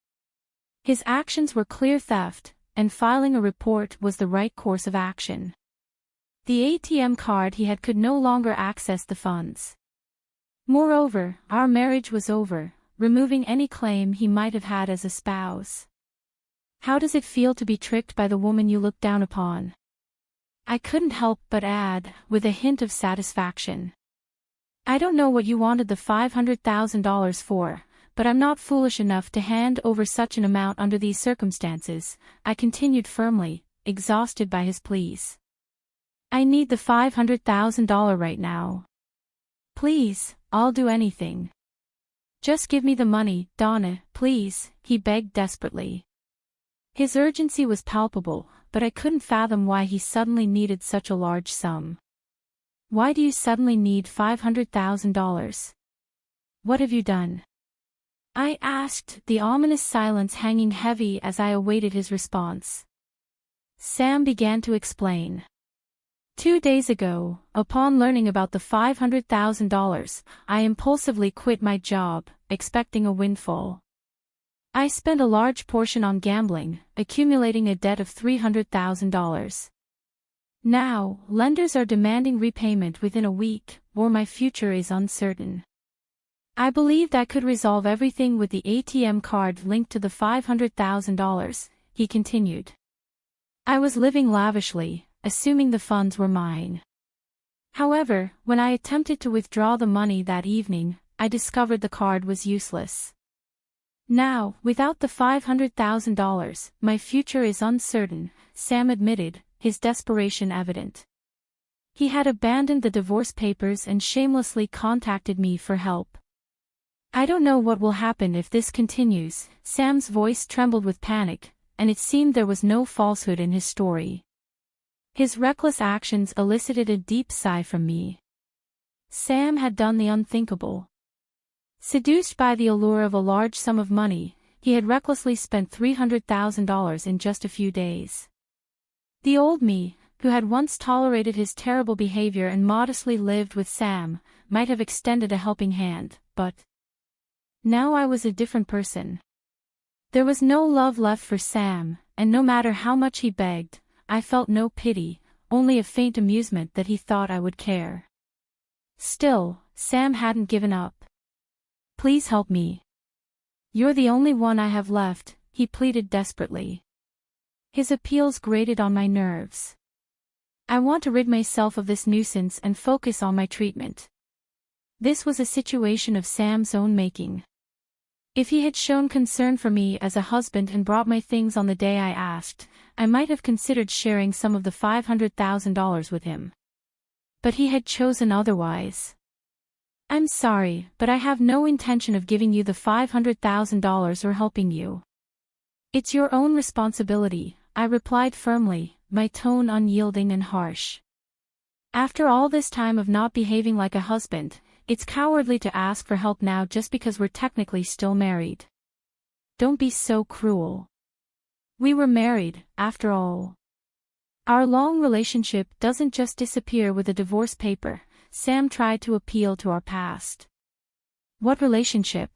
[SPEAKER 3] His actions were clear theft, and filing a report was the right course of action. The ATM card he had could no longer access the funds. Moreover, our marriage was over, removing any claim he might have had as a spouse. "How does it feel to be tricked by the woman you look down upon?" I couldn't help but add, with a hint of satisfaction. "I don't know what you wanted the $500,000 for, but I'm not foolish enough to hand over such an amount under these circumstances," I continued firmly, exhausted by his pleas. "I need the $500,000 right now. Please, I'll do anything. Just give me the money, Donna, please," he begged desperately. His urgency was palpable, but I couldn't fathom why he suddenly needed such a large sum. "Why do you suddenly need $500,000? What have you done?" I asked, the ominous silence hanging heavy as I awaited his response. Sam began to explain. 2 days ago, upon learning about the $500,000, I impulsively quit my job, expecting a windfall. I spent a large portion on gambling, accumulating a debt of $300,000. Now, lenders are demanding repayment within a week, or my future is uncertain. I believed I could resolve everything with the ATM card linked to the $500,000, he continued. I was living lavishly, assuming the funds were mine. However, when I attempted to withdraw the money that evening, I discovered the card was useless. Now, without the $500,000, my future is uncertain, Sam admitted, his desperation evident. He had abandoned the divorce papers and shamelessly contacted me for help. "I don't know what will happen if this continues," Sam's voice trembled with panic, and it seemed there was no falsehood in his story. His reckless actions elicited a deep sigh from me. Sam had done the unthinkable. Seduced by the allure of a large sum of money, he had recklessly spent $300,000 in just a few days. The old me, who had once tolerated his terrible behavior and modestly lived with Sam, might have extended a helping hand, but now I was a different person. There was no love left for Sam, and no matter how much he begged, I felt no pity, only a faint amusement that he thought I would care. Still, Sam hadn't given up. "Please help me. You're the only one I have left," he pleaded desperately. His appeals grated on my nerves. "I want to rid myself of this nuisance and focus on my treatment." This was a situation of Sam's own making. If he had shown concern for me as a husband and brought my things on the day I asked, I might have considered sharing some of the $500,000 with him. But he had chosen otherwise. "I'm sorry, but I have no intention of giving you the $500,000 or helping you. It's your own responsibility," I replied firmly, my tone unyielding and harsh. "After all this time of not behaving like a husband, it's cowardly to ask for help now just because we're technically still married. Don't be so cruel." We were married, after all. Our long relationship doesn't just disappear with a divorce paper. Sam tried to appeal to our past. What relationship?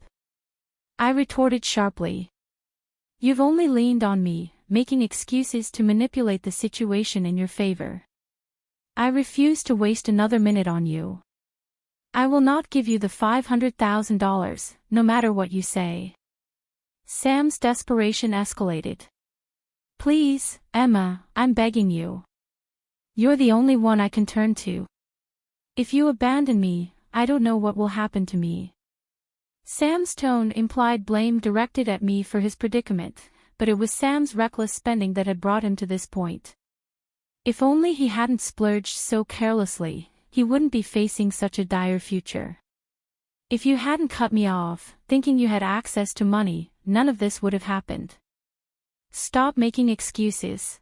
[SPEAKER 3] I retorted sharply. You've only leaned on me, making excuses to manipulate the situation in your favor. I refuse to waste another minute on you. I will not give you the $500,000, no matter what you say. Sam's desperation escalated. Please, Emma, I'm begging you. You're the only one I can turn to. If you abandon me, I don't know what will happen to me. Sam's tone implied blame directed at me for his predicament, but it was Sam's reckless spending that had brought him to this point. If only he hadn't splurged so carelessly, he wouldn't be facing such a dire future. If you hadn't cut me off, thinking you had access to money, none of this would have happened. Stop making excuses.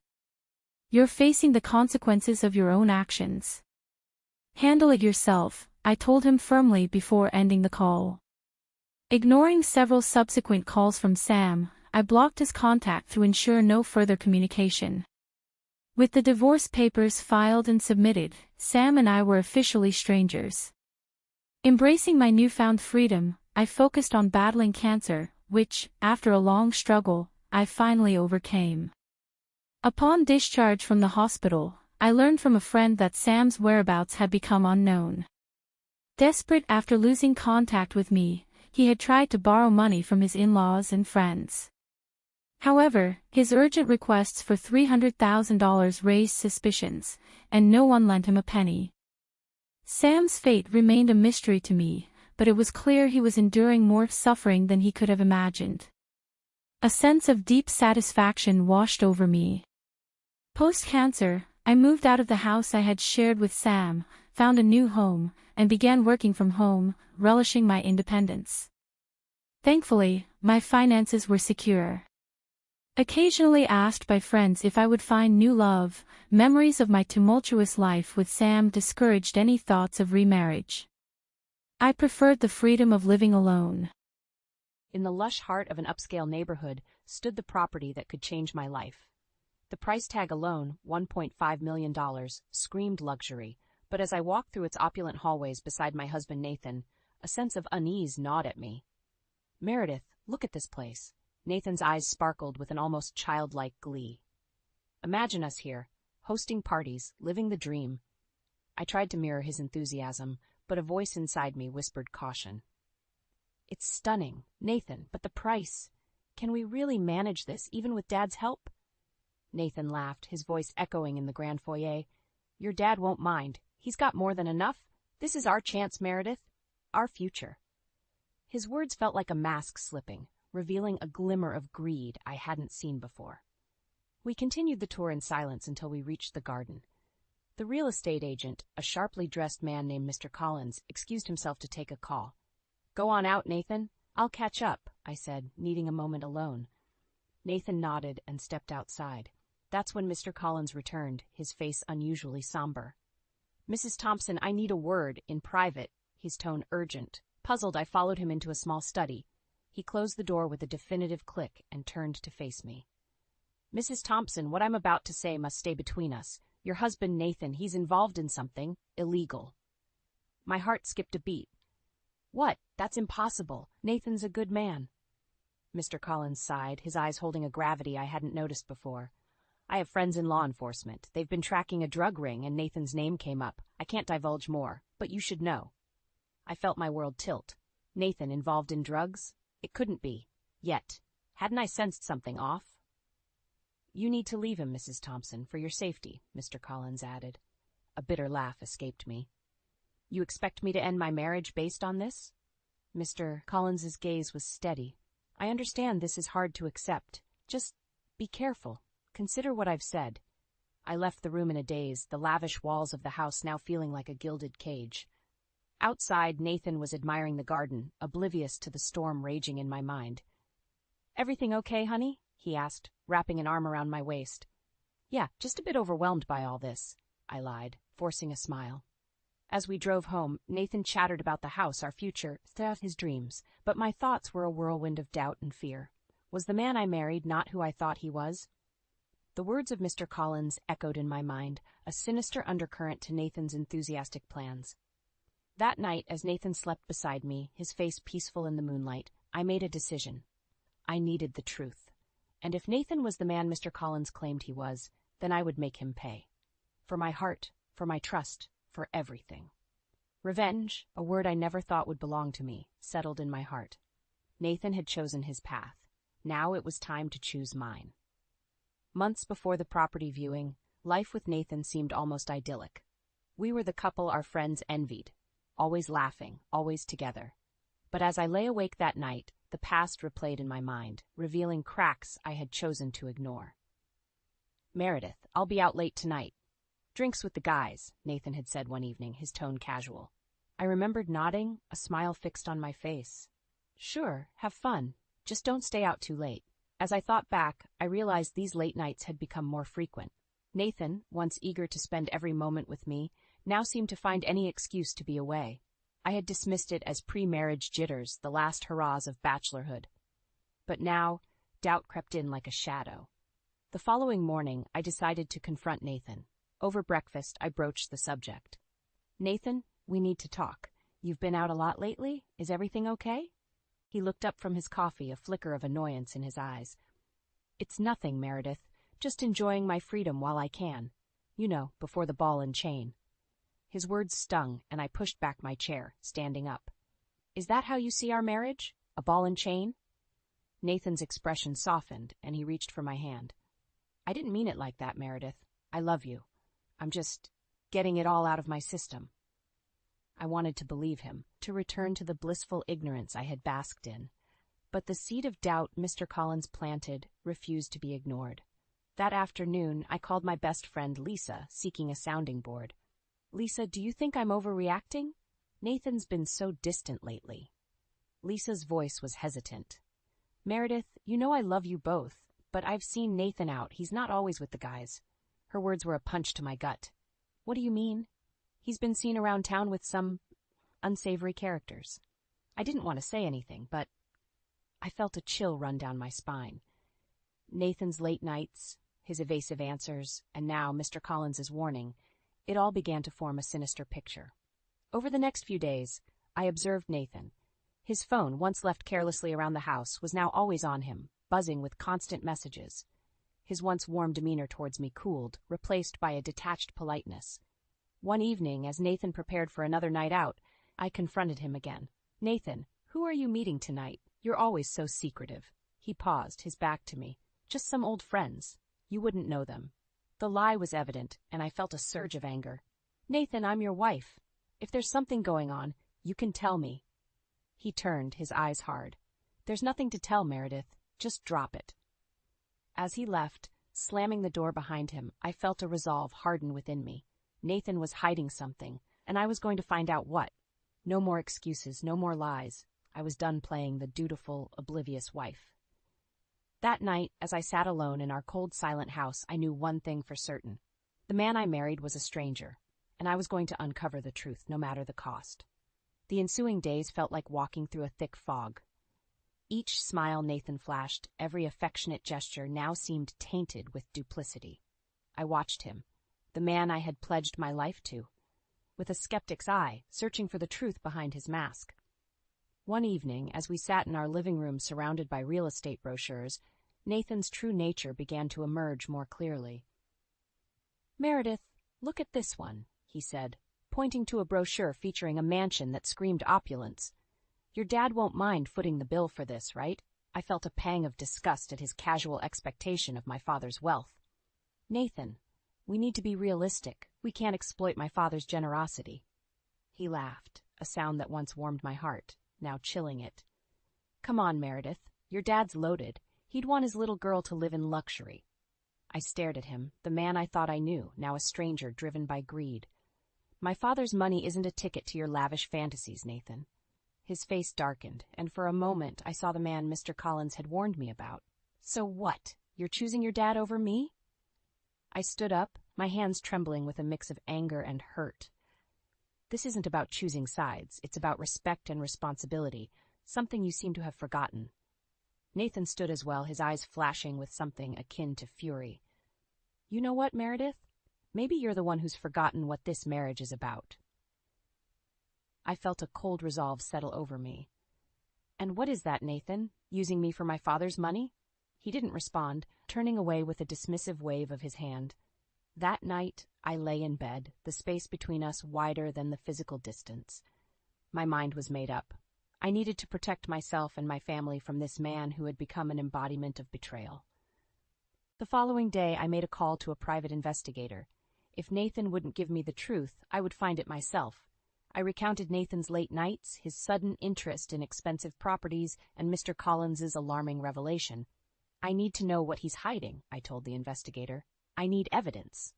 [SPEAKER 3] You're facing the consequences of your own actions. Handle it yourself, I told him firmly before ending the call. Ignoring several subsequent calls from Sam, I blocked his contact to ensure no further communication. With the divorce papers filed and submitted, Sam and I were officially strangers. Embracing my newfound freedom, I focused on battling cancer, which, after a long struggle, I finally overcame. Upon discharge from the hospital, I learned from a friend that Sam's whereabouts had become unknown. Desperate after losing contact with me, he had tried to borrow money from his in-laws and friends. However, his urgent requests for $300,000 raised suspicions, and no one lent him a penny. Sam's fate remained a mystery to me, but it was clear he was enduring more suffering than he could have imagined. A sense of deep satisfaction washed over me. Post-cancer, I moved out of the house I had shared with Sam, found a new home, and began working from home, relishing my independence. Thankfully, my finances were secure. Occasionally asked by friends if I would find new love, memories of my tumultuous life with Sam discouraged any thoughts of remarriage. I preferred the freedom of living alone.
[SPEAKER 2] In the lush heart of an upscale neighborhood stood the property that could change my life. The price tag alone, $1.5 million, screamed luxury, but as I walked through its opulent hallways beside my husband Nathan, a sense of unease gnawed at me. Meredith, look at this place. Nathan's eyes sparkled with an almost childlike glee. Imagine us here, hosting parties, living the dream. I tried to mirror his enthusiasm, but a voice inside me whispered caution. It's stunning, Nathan, but the price. Can we really manage this, even with Dad's help? Nathan laughed, his voice echoing in the grand foyer. Your dad won't mind. He's got more than enough. This is our chance, Meredith. Our future. His words felt like a mask slipping, revealing a glimmer of greed I hadn't seen before. We continued the tour in silence until we reached the garden. The real estate agent, a sharply dressed man named Mr. Collins, excused himself to take a call. Go on out, Nathan. I'll catch up, I said, needing a moment alone. Nathan nodded and stepped outside. That's when Mr. Collins returned, his face unusually somber. Mrs. Thompson, I need a word, in private, his tone urgent. Puzzled, I followed him into a small study. He closed the door with a definitive click and turned to face me. Mrs. Thompson, what I'm about to say must stay between us. Your husband, Nathan, he's involved in something illegal. My heart skipped a beat. What? That's impossible. Nathan's a good man. Mr. Collins sighed, his eyes holding a gravity I hadn't noticed before. I have friends in law enforcement. They've been tracking a drug ring and Nathan's name came up. I can't divulge more, but you should know. I felt my world tilt. Nathan involved in drugs? It couldn't be. Yet. Hadn't I sensed something off? You need to leave him, Mrs. Thompson, for your safety, Mr. Collins added. A bitter laugh escaped me. You expect me to end my marriage based on this? Mr. Collins's gaze was steady. I understand this is hard to accept. Just be careful. Consider what I've said. I left the room in a daze, the lavish walls of the house now feeling like a gilded cage. Outside, Nathan was admiring the garden, oblivious to the storm raging in my mind. Everything okay, honey? He asked, wrapping an arm around my waist. Yeah, just a bit overwhelmed by all this, I lied, forcing a smile. As we drove home, Nathan chattered about the house, our future, his dreams, but my thoughts were a whirlwind of doubt and fear. Was the man I married not who I thought he was? The words of Mr. Collins echoed in my mind, a sinister undercurrent to Nathan's enthusiastic plans. That night, as Nathan slept beside me, his face peaceful in the moonlight, I made a decision. I needed the truth. And if Nathan was the man Mr. Collins claimed he was, then I would make him pay. For my heart, for my trust, for everything. Revenge, a word I never thought would belong to me, settled in my heart. Nathan had chosen his path. Now it was time to choose mine. Months before the property viewing, life with Nathan seemed almost idyllic. We were the couple our friends envied, always laughing, always together. But as I lay awake that night, the past replayed in my mind, revealing cracks I had chosen to ignore. "Meredith, I'll be out late tonight. Drinks with the guys," Nathan had said one evening, his tone casual. I remembered nodding, a smile fixed on my face. "Sure, have fun. Just don't stay out too late." As I thought back, I realized these late nights had become more frequent. Nathan, once eager to spend every moment with me, now seemed to find any excuse to be away. I had dismissed it as pre-marriage jitters, the last hurrahs of bachelorhood. But now, doubt crept in like a shadow. The following morning, I decided to confront Nathan. Over breakfast, I broached the subject. "Nathan, we need to talk. You've been out a lot lately? Is everything okay?" He looked up from his coffee, a flicker of annoyance in his eyes. "It's nothing, Meredith. Just enjoying my freedom while I can. You know, before the ball and chain." His words stung, and I pushed back my chair, standing up. "Is that how you see our marriage? A ball and chain?" Nathan's expression softened, and he reached for my hand. "I didn't mean it like that, Meredith. I love you. I'm just getting it all out of my system." I wanted to believe him, to return to the blissful ignorance I had basked in. But the seed of doubt Mr. Collins planted refused to be ignored. That afternoon, I called my best friend Lisa, seeking a sounding board. "Lisa, do you think I'm overreacting? Nathan's been so distant lately." Lisa's voice was hesitant. "Meredith, you know I love you both, but I've seen Nathan out. He's not always with the guys." Her words were a punch to my gut. "What do you mean?" "He's been seen around town with some unsavory characters." I didn't want to say anything, but I felt a chill run down my spine. Nathan's late nights, his evasive answers, and now Mr. Collins's warning, it all began to form a sinister picture. Over the next few days, I observed Nathan. His phone, once left carelessly around the house, was now always on him, buzzing with constant messages. His once warm demeanor towards me cooled, replaced by a detached politeness. One evening, as Nathan prepared for another night out, I confronted him again. "Nathan, who are you meeting tonight? You're always so secretive." He paused, his back to me. "Just some old friends. You wouldn't know them." The lie was evident, and I felt a surge of anger. "Nathan, I'm your wife. If there's something going on, you can tell me." He turned, his eyes hard. "There's nothing to tell, Meredith. Just drop it." As he left, slamming the door behind him, I felt a resolve harden within me. Nathan was hiding something, and I was going to find out what. No more excuses, no more lies. I was done playing the dutiful, oblivious wife. That night, as I sat alone in our cold, silent house, I knew one thing for certain. The man I married was a stranger, and I was going to uncover the truth, no matter the cost. The ensuing days felt like walking through a thick fog. Each smile Nathan flashed, every affectionate gesture now seemed tainted with duplicity. I watched him, the man I had pledged my life to, with a skeptic's eye, searching for the truth behind his mask. One evening, as we sat in our living room surrounded by real estate brochures, Nathan's true nature began to emerge more clearly. "Meredith, look at this one," he said, pointing to a brochure featuring a mansion that screamed opulence. "Your dad won't mind footing the bill for this, right?" I felt a pang of disgust at his casual expectation of my father's wealth. "Nathan, we need to be realistic. We can't exploit my father's generosity." He laughed, a sound that once warmed my heart, now chilling it. "Come on, Meredith. Your dad's loaded. He'd want his little girl to live in luxury." I stared at him, the man I thought I knew, now a stranger driven by greed. "My father's money isn't a ticket to your lavish fantasies, Nathan." His face darkened, and for a moment I saw the man Mr. Collins had warned me about. "So what? You're choosing your dad over me?" I stood up, my hands trembling with a mix of anger and hurt. "This isn't about choosing sides. It's about respect and responsibility, something you seem to have forgotten." Nathan stood as well, his eyes flashing with something akin to fury. You know what, Meredith? Maybe you're the one who's forgotten what this marriage is about. I felt a cold resolve settle over me. And what is that, Nathan? Using me for my father's money? He didn't respond, turning away with a dismissive wave of his hand. That night, I lay in bed, the space between us wider than the physical distance. My mind was made up. I needed to protect myself and my family from this man who had become an embodiment of betrayal. The following day, I made a call to a private investigator. If Nathan wouldn't give me the truth, I would find it myself. I recounted Nathan's late nights, his sudden interest in expensive properties, and Mr. Collins's alarming revelation. I need to know what he's hiding, I told the investigator. I need evidence.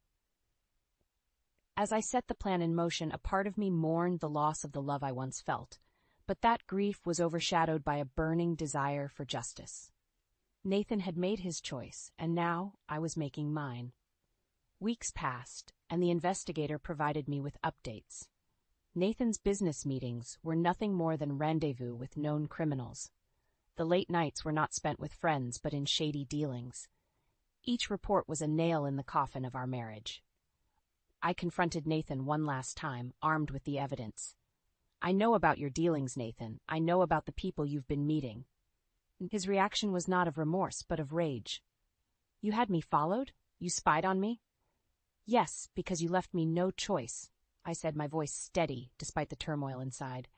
[SPEAKER 2] As I set the plan in motion, a part of me mourned the loss of the love I once felt, but that grief was overshadowed by a burning desire for justice. Nathan had made his choice, and now I was making mine. Weeks passed, and the investigator provided me with updates. Nathan's business meetings were nothing more than rendezvous with known criminals. The late nights were not spent with friends, but in shady dealings. Each report was a nail in the coffin of our marriage. I confronted Nathan one last time, armed with the evidence. I know about your dealings, Nathan. I know about the people you've been meeting. His reaction was not of remorse, but of rage. You had me followed? You spied on me? Yes, because you left me no choice, I said, my voice steady despite the turmoil inside.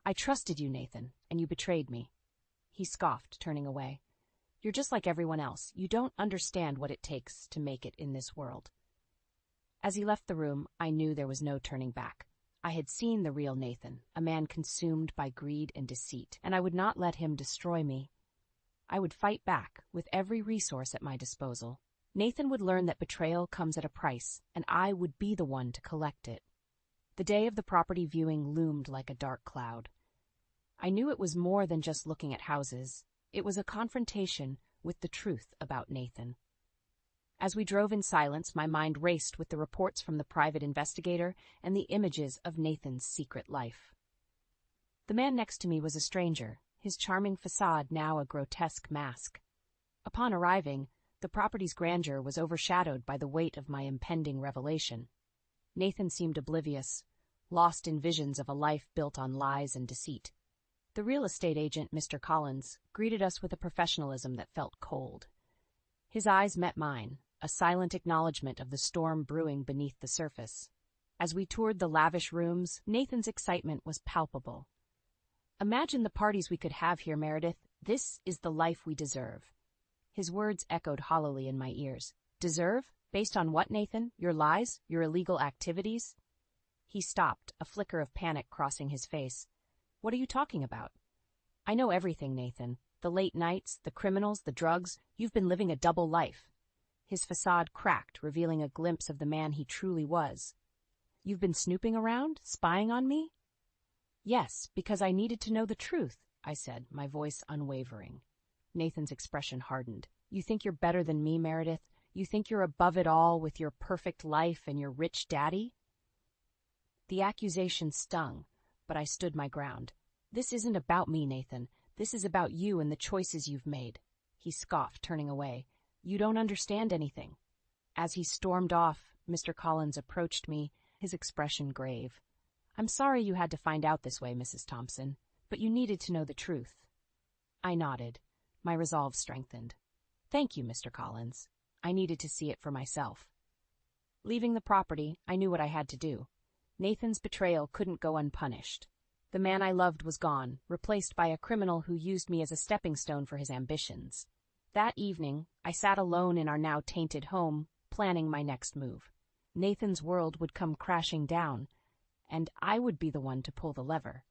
[SPEAKER 2] I trusted you, Nathan, and you betrayed me. He scoffed, turning away. You're just like everyone else. You don't understand what it takes to make it in this world. As he left the room, I knew there was no turning back. I had seen the real Nathan, a man consumed by greed and deceit, and I would not let him destroy me. I would fight back with every resource at my disposal. Nathan would learn that betrayal comes at a price, and I would be the one to collect it. The day of the property viewing loomed like a dark cloud. I knew it was more than just looking at houses. It was a confrontation with the truth about Nathan. As we drove in silence, my mind raced with the reports from the private investigator and the images of Nathan's secret life. The man next to me was a stranger, his charming facade now a grotesque mask. Upon arriving, the property's grandeur was overshadowed by the weight of my impending revelation. Nathan seemed oblivious, lost in visions of a life built on lies and deceit. The real estate agent, Mr. Collins, greeted us with a professionalism that felt cold. His eyes met mine, a silent acknowledgement of the storm brewing beneath the surface. As we toured the lavish rooms, Nathan's excitement was palpable. Imagine the parties we could have here, Meredith. This is the life we deserve. His words echoed hollowly in my ears. Deserve? Based on what, Nathan? Your lies? Your illegal activities? He stopped, a flicker of panic crossing his face. What are you talking about? I know everything, Nathan. The late nights, the criminals, the drugs. You've been living a double life. His facade cracked, revealing a glimpse of the man he truly was. You've been snooping around, spying on me? Yes, because I needed to know the truth, I said, my voice unwavering. Nathan's expression hardened. You think you're better than me, Meredith? You think you're above it all with your perfect life and your rich daddy? The accusation stung, but I stood my ground. This isn't about me, Nathan. This is about you and the choices you've made. He scoffed, turning away. You don't understand anything. As he stormed off, Mr. Collins approached me, his expression grave. I'm sorry you had to find out this way, Mrs. Thompson, but you needed to know the truth. I nodded, my resolve strengthened. Thank you, Mr. Collins. I needed to see it for myself. Leaving the property, I knew what I had to do. Nathan's betrayal couldn't go unpunished. The man I loved was gone, replaced by a criminal who used me as a stepping stone for his ambitions. That evening, I sat alone in our now tainted home, planning my next move. Nathan's world would come crashing down, and I would be the one to pull the lever.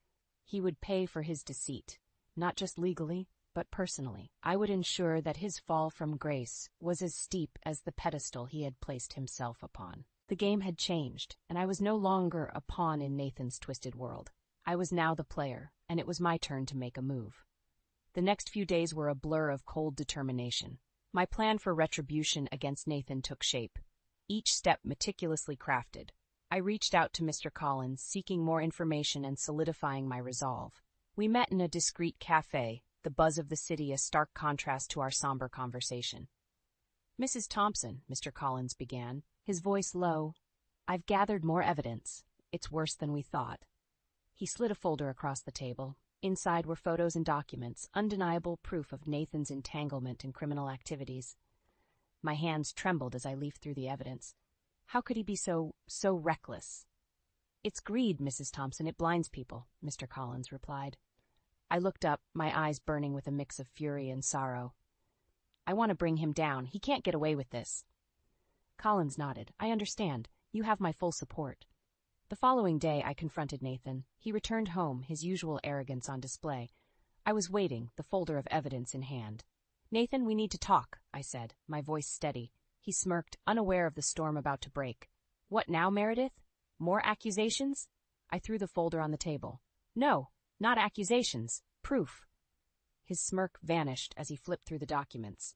[SPEAKER 2] He would pay for his deceit, not just legally, but personally. I would ensure that his fall from grace was as steep as the pedestal he had placed himself upon. The game had changed, and I was no longer a pawn in Nathan's twisted world. I was now the player, and it was my turn to make a move. The next few days were a blur of cold determination. My plan for retribution against Nathan took shape, each step meticulously crafted. I reached out to Mr. Collins, seeking more information and solidifying my resolve. We met in a discreet cafe, the buzz of the city a stark contrast to our somber conversation. Mrs. Thompson, Mr. Collins began, his voice low. I've gathered more evidence. It's worse than we thought. He slid a folder across the table. Inside were photos and documents, undeniable proof of Nathan's entanglement in criminal activities. My hands trembled as I leafed through the evidence. How could he be so reckless? It's greed, Mrs. Thompson. It blinds people, Mr. Collins replied. I looked up, my eyes burning with a mix of fury and sorrow. I want to bring him down. He can't get away with this. Collins nodded. I understand. You have my full support. The following day, I confronted Nathan. He returned home, his usual arrogance on display. I was waiting, the folder of evidence in hand. Nathan, we need to talk, I said, my voice steady. He smirked, unaware of the storm about to break. What now, Meredith? More accusations? I threw the folder on the table. No, not accusations. Proof. His smirk vanished as he flipped through the documents.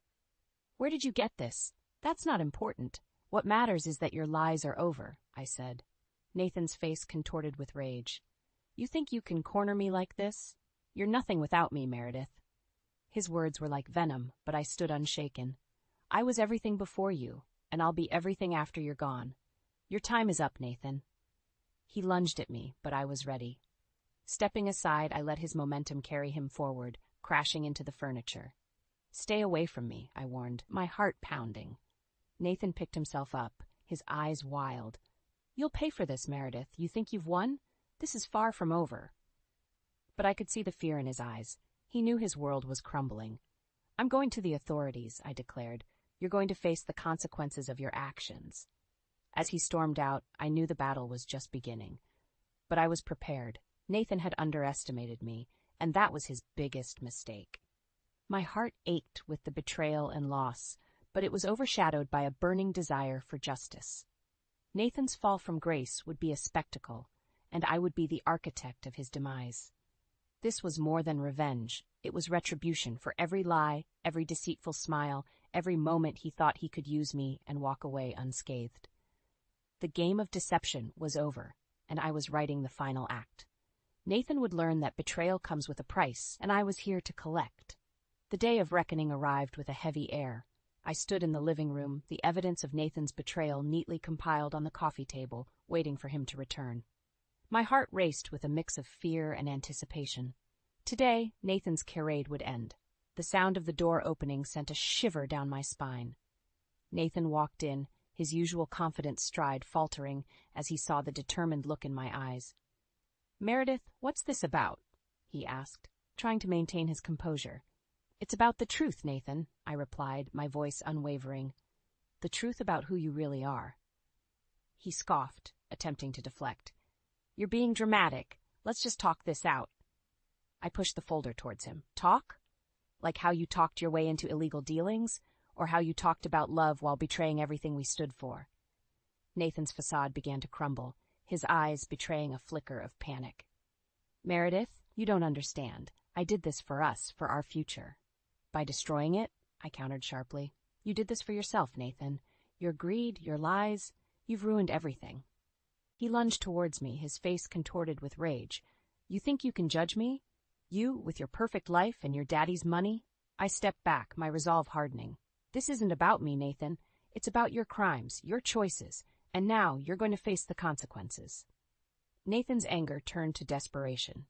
[SPEAKER 2] Where did you get this? That's not important. What matters is that your lies are over, I said. Nathan's face contorted with rage. You think you can corner me like this? You're nothing without me, Meredith. His words were like venom, but I stood unshaken. I was everything before you, and I'll be everything after you're gone. Your time is up, Nathan. He lunged at me, but I was ready. Stepping aside, I let his momentum carry him forward, crashing into the furniture. Stay away from me, I warned, my heart pounding. Nathan picked himself up, his eyes wild. You'll pay for this, Meredith. You think you've won? This is far from over. But I could see the fear in his eyes. He knew his world was crumbling. I'm going to the authorities, I declared. You're going to face the consequences of your actions. As he stormed out, I knew the battle was just beginning. But I was prepared. Nathan had underestimated me, and that was his biggest mistake. My heart ached with the betrayal and loss, but it was overshadowed by a burning desire for justice. Nathan's fall from grace would be a spectacle, and I would be the architect of his demise. This was more than revenge. It was retribution for every lie, every deceitful smile, every moment he thought he could use me and walk away unscathed. The game of deception was over, and I was writing the final act. Nathan would learn that betrayal comes with a price, and I was here to collect. The day of reckoning arrived with a heavy air. I stood in the living room, the evidence of Nathan's betrayal neatly compiled on the coffee table, waiting for him to return. My heart raced with a mix of fear and anticipation. Today, Nathan's charade would end. The sound of the door opening sent a shiver down my spine. Nathan walked in, his usual confident stride faltering as he saw the determined look in my eyes. Meredith, what's this about? He asked, trying to maintain his composure. It's about the truth, Nathan, I replied, my voice unwavering. The truth about who you really are. He scoffed, attempting to deflect. You're being dramatic. Let's just talk this out. I pushed the folder towards him. Talk? Like how you talked your way into illegal dealings, or how you talked about love while betraying everything we stood for? Nathan's facade began to crumble, his eyes betraying a flicker of panic. Meredith, you don't understand. I did this for us, for our future. By destroying it, I countered sharply. You did this for yourself, Nathan. Your greed, your lies, you've ruined everything. He lunged towards me, his face contorted with rage. You think you can judge me? You, with your perfect life and your daddy's money? I stepped back, my resolve hardening. This isn't about me, Nathan. It's about your crimes, your choices, and now you're going to face the consequences. Nathan's anger turned to desperation.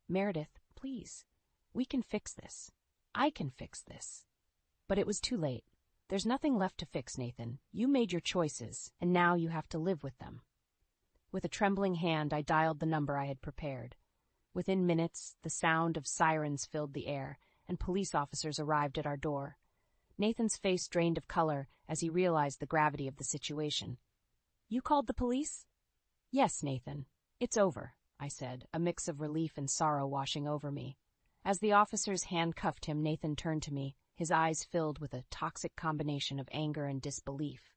[SPEAKER 2] Meredith, please. We can fix this. I can fix this. But it was too late. There's nothing left to fix, Nathan. You made your choices, and now you have to live with them. With a trembling hand, I dialed the number I had prepared. Within minutes, the sound of sirens filled the air, and police officers arrived at our door. Nathan's face drained of color as he realized the gravity of the situation. You called the police? Yes, Nathan. It's over, I said, a mix of relief and sorrow washing over me. As the officers handcuffed him, Nathan turned to me, his eyes filled with a toxic combination of anger and disbelief.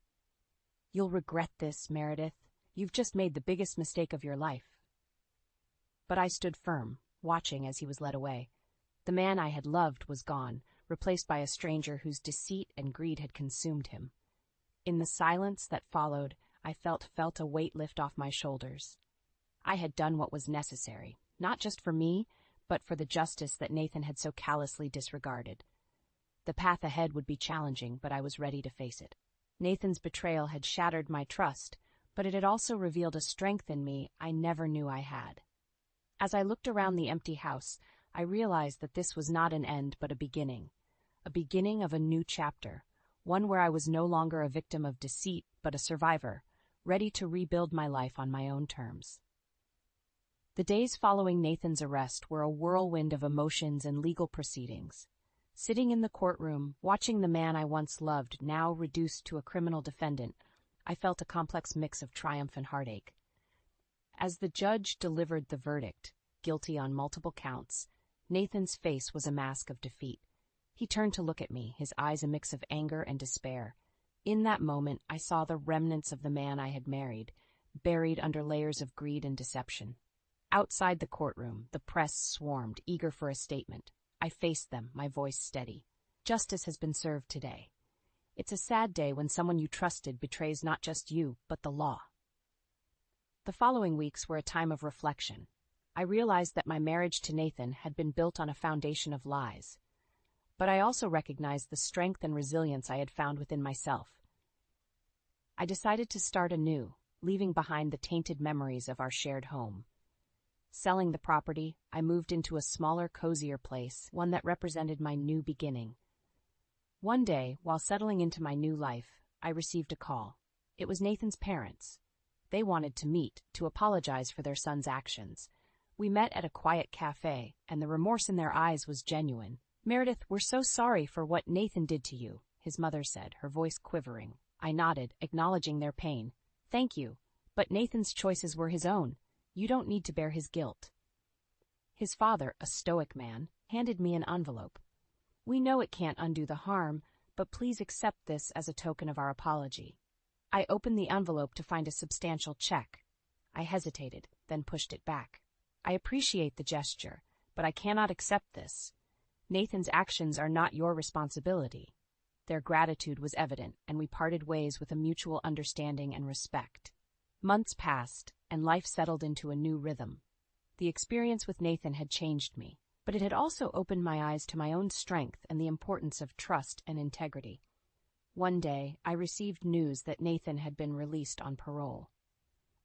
[SPEAKER 2] You'll regret this, Meredith. You've just made the biggest mistake of your life. But I stood firm, watching as he was led away. The man I had loved was gone, replaced by a stranger whose deceit and greed had consumed him. In the silence that followed, I felt a weight lift off my shoulders. I had done what was necessary, not just for me, but for the justice that Nathan had so callously disregarded. The path ahead would be challenging, but I was ready to face it. Nathan's betrayal had shattered my trust, but it had also revealed a strength in me I never knew I had. As I looked around the empty house, I realized that this was not an end but a beginning of a new chapter, one where I was no longer a victim of deceit but a survivor, ready to rebuild my life on my own terms. The days following Nathan's arrest were a whirlwind of emotions and legal proceedings. Sitting in the courtroom, watching the man I once loved now reduced to a criminal defendant, I felt a complex mix of triumph and heartache. As the judge delivered the verdict, guilty on multiple counts, Nathan's face was a mask of defeat. He turned to look at me, his eyes a mix of anger and despair. In that moment, I saw the remnants of the man I had married, buried under layers of greed and deception. Outside the courtroom, the press swarmed, eager for a statement. I faced them, my voice steady. Justice has been served today. It's a sad day when someone you trusted betrays not just you, but the law. The following weeks were a time of reflection. I realized that my marriage to Nathan had been built on a foundation of lies. But I also recognized the strength and resilience I had found within myself. I decided to start anew, leaving behind the tainted memories of our shared home. Selling the property, I moved into a smaller, cozier place, one that represented my new beginning. One day, while settling into my new life, I received a call. It was Nathan's parents. They wanted to meet, to apologize for their son's actions. We met at a quiet cafe, and the remorse in their eyes was genuine. "Meredith, we're so sorry for what Nathan did to you," his mother said, her voice quivering. I nodded, acknowledging their pain. "Thank you, but Nathan's choices were his own. You don't need to bear his guilt." His father, a stoic man, handed me an envelope. "We know it can't undo the harm, but please accept this as a token of our apology." I opened the envelope to find a substantial check. I hesitated, then pushed it back. "I appreciate the gesture, but I cannot accept this. Nathan's actions are not your responsibility." Their gratitude was evident, and we parted ways with a mutual understanding and respect. Months passed, and life settled into a new rhythm. The experience with Nathan had changed me, but it had also opened my eyes to my own strength and the importance of trust and integrity. One day, I received news that Nathan had been released on parole.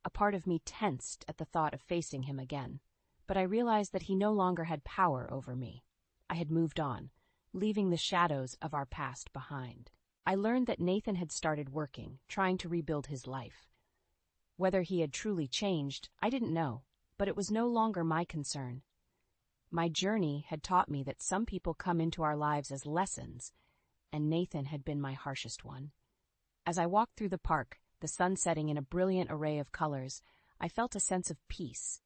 [SPEAKER 2] A part of me tensed at the thought of facing him again, but I realized that he no longer had power over me. I had moved on, leaving the shadows of our past behind. I learned that Nathan had started working, trying to rebuild his life. Whether he had truly changed, I didn't know, but it was no longer my concern. My journey had taught me that some people come into our lives as lessons, and Nathan had been my harshest one. As I walked through the park, the sun setting in a brilliant array of colors, I felt a sense of peace.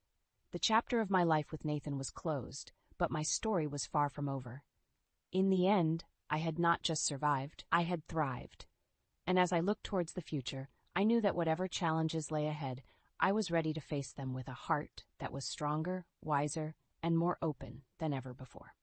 [SPEAKER 2] The chapter of my life with Nathan was closed, but my story was far from over. In the end, I had not just survived, I had thrived. And as I looked towards the future, I knew that whatever challenges lay ahead, I was ready to face them with a heart that was stronger, wiser, and more open than ever before.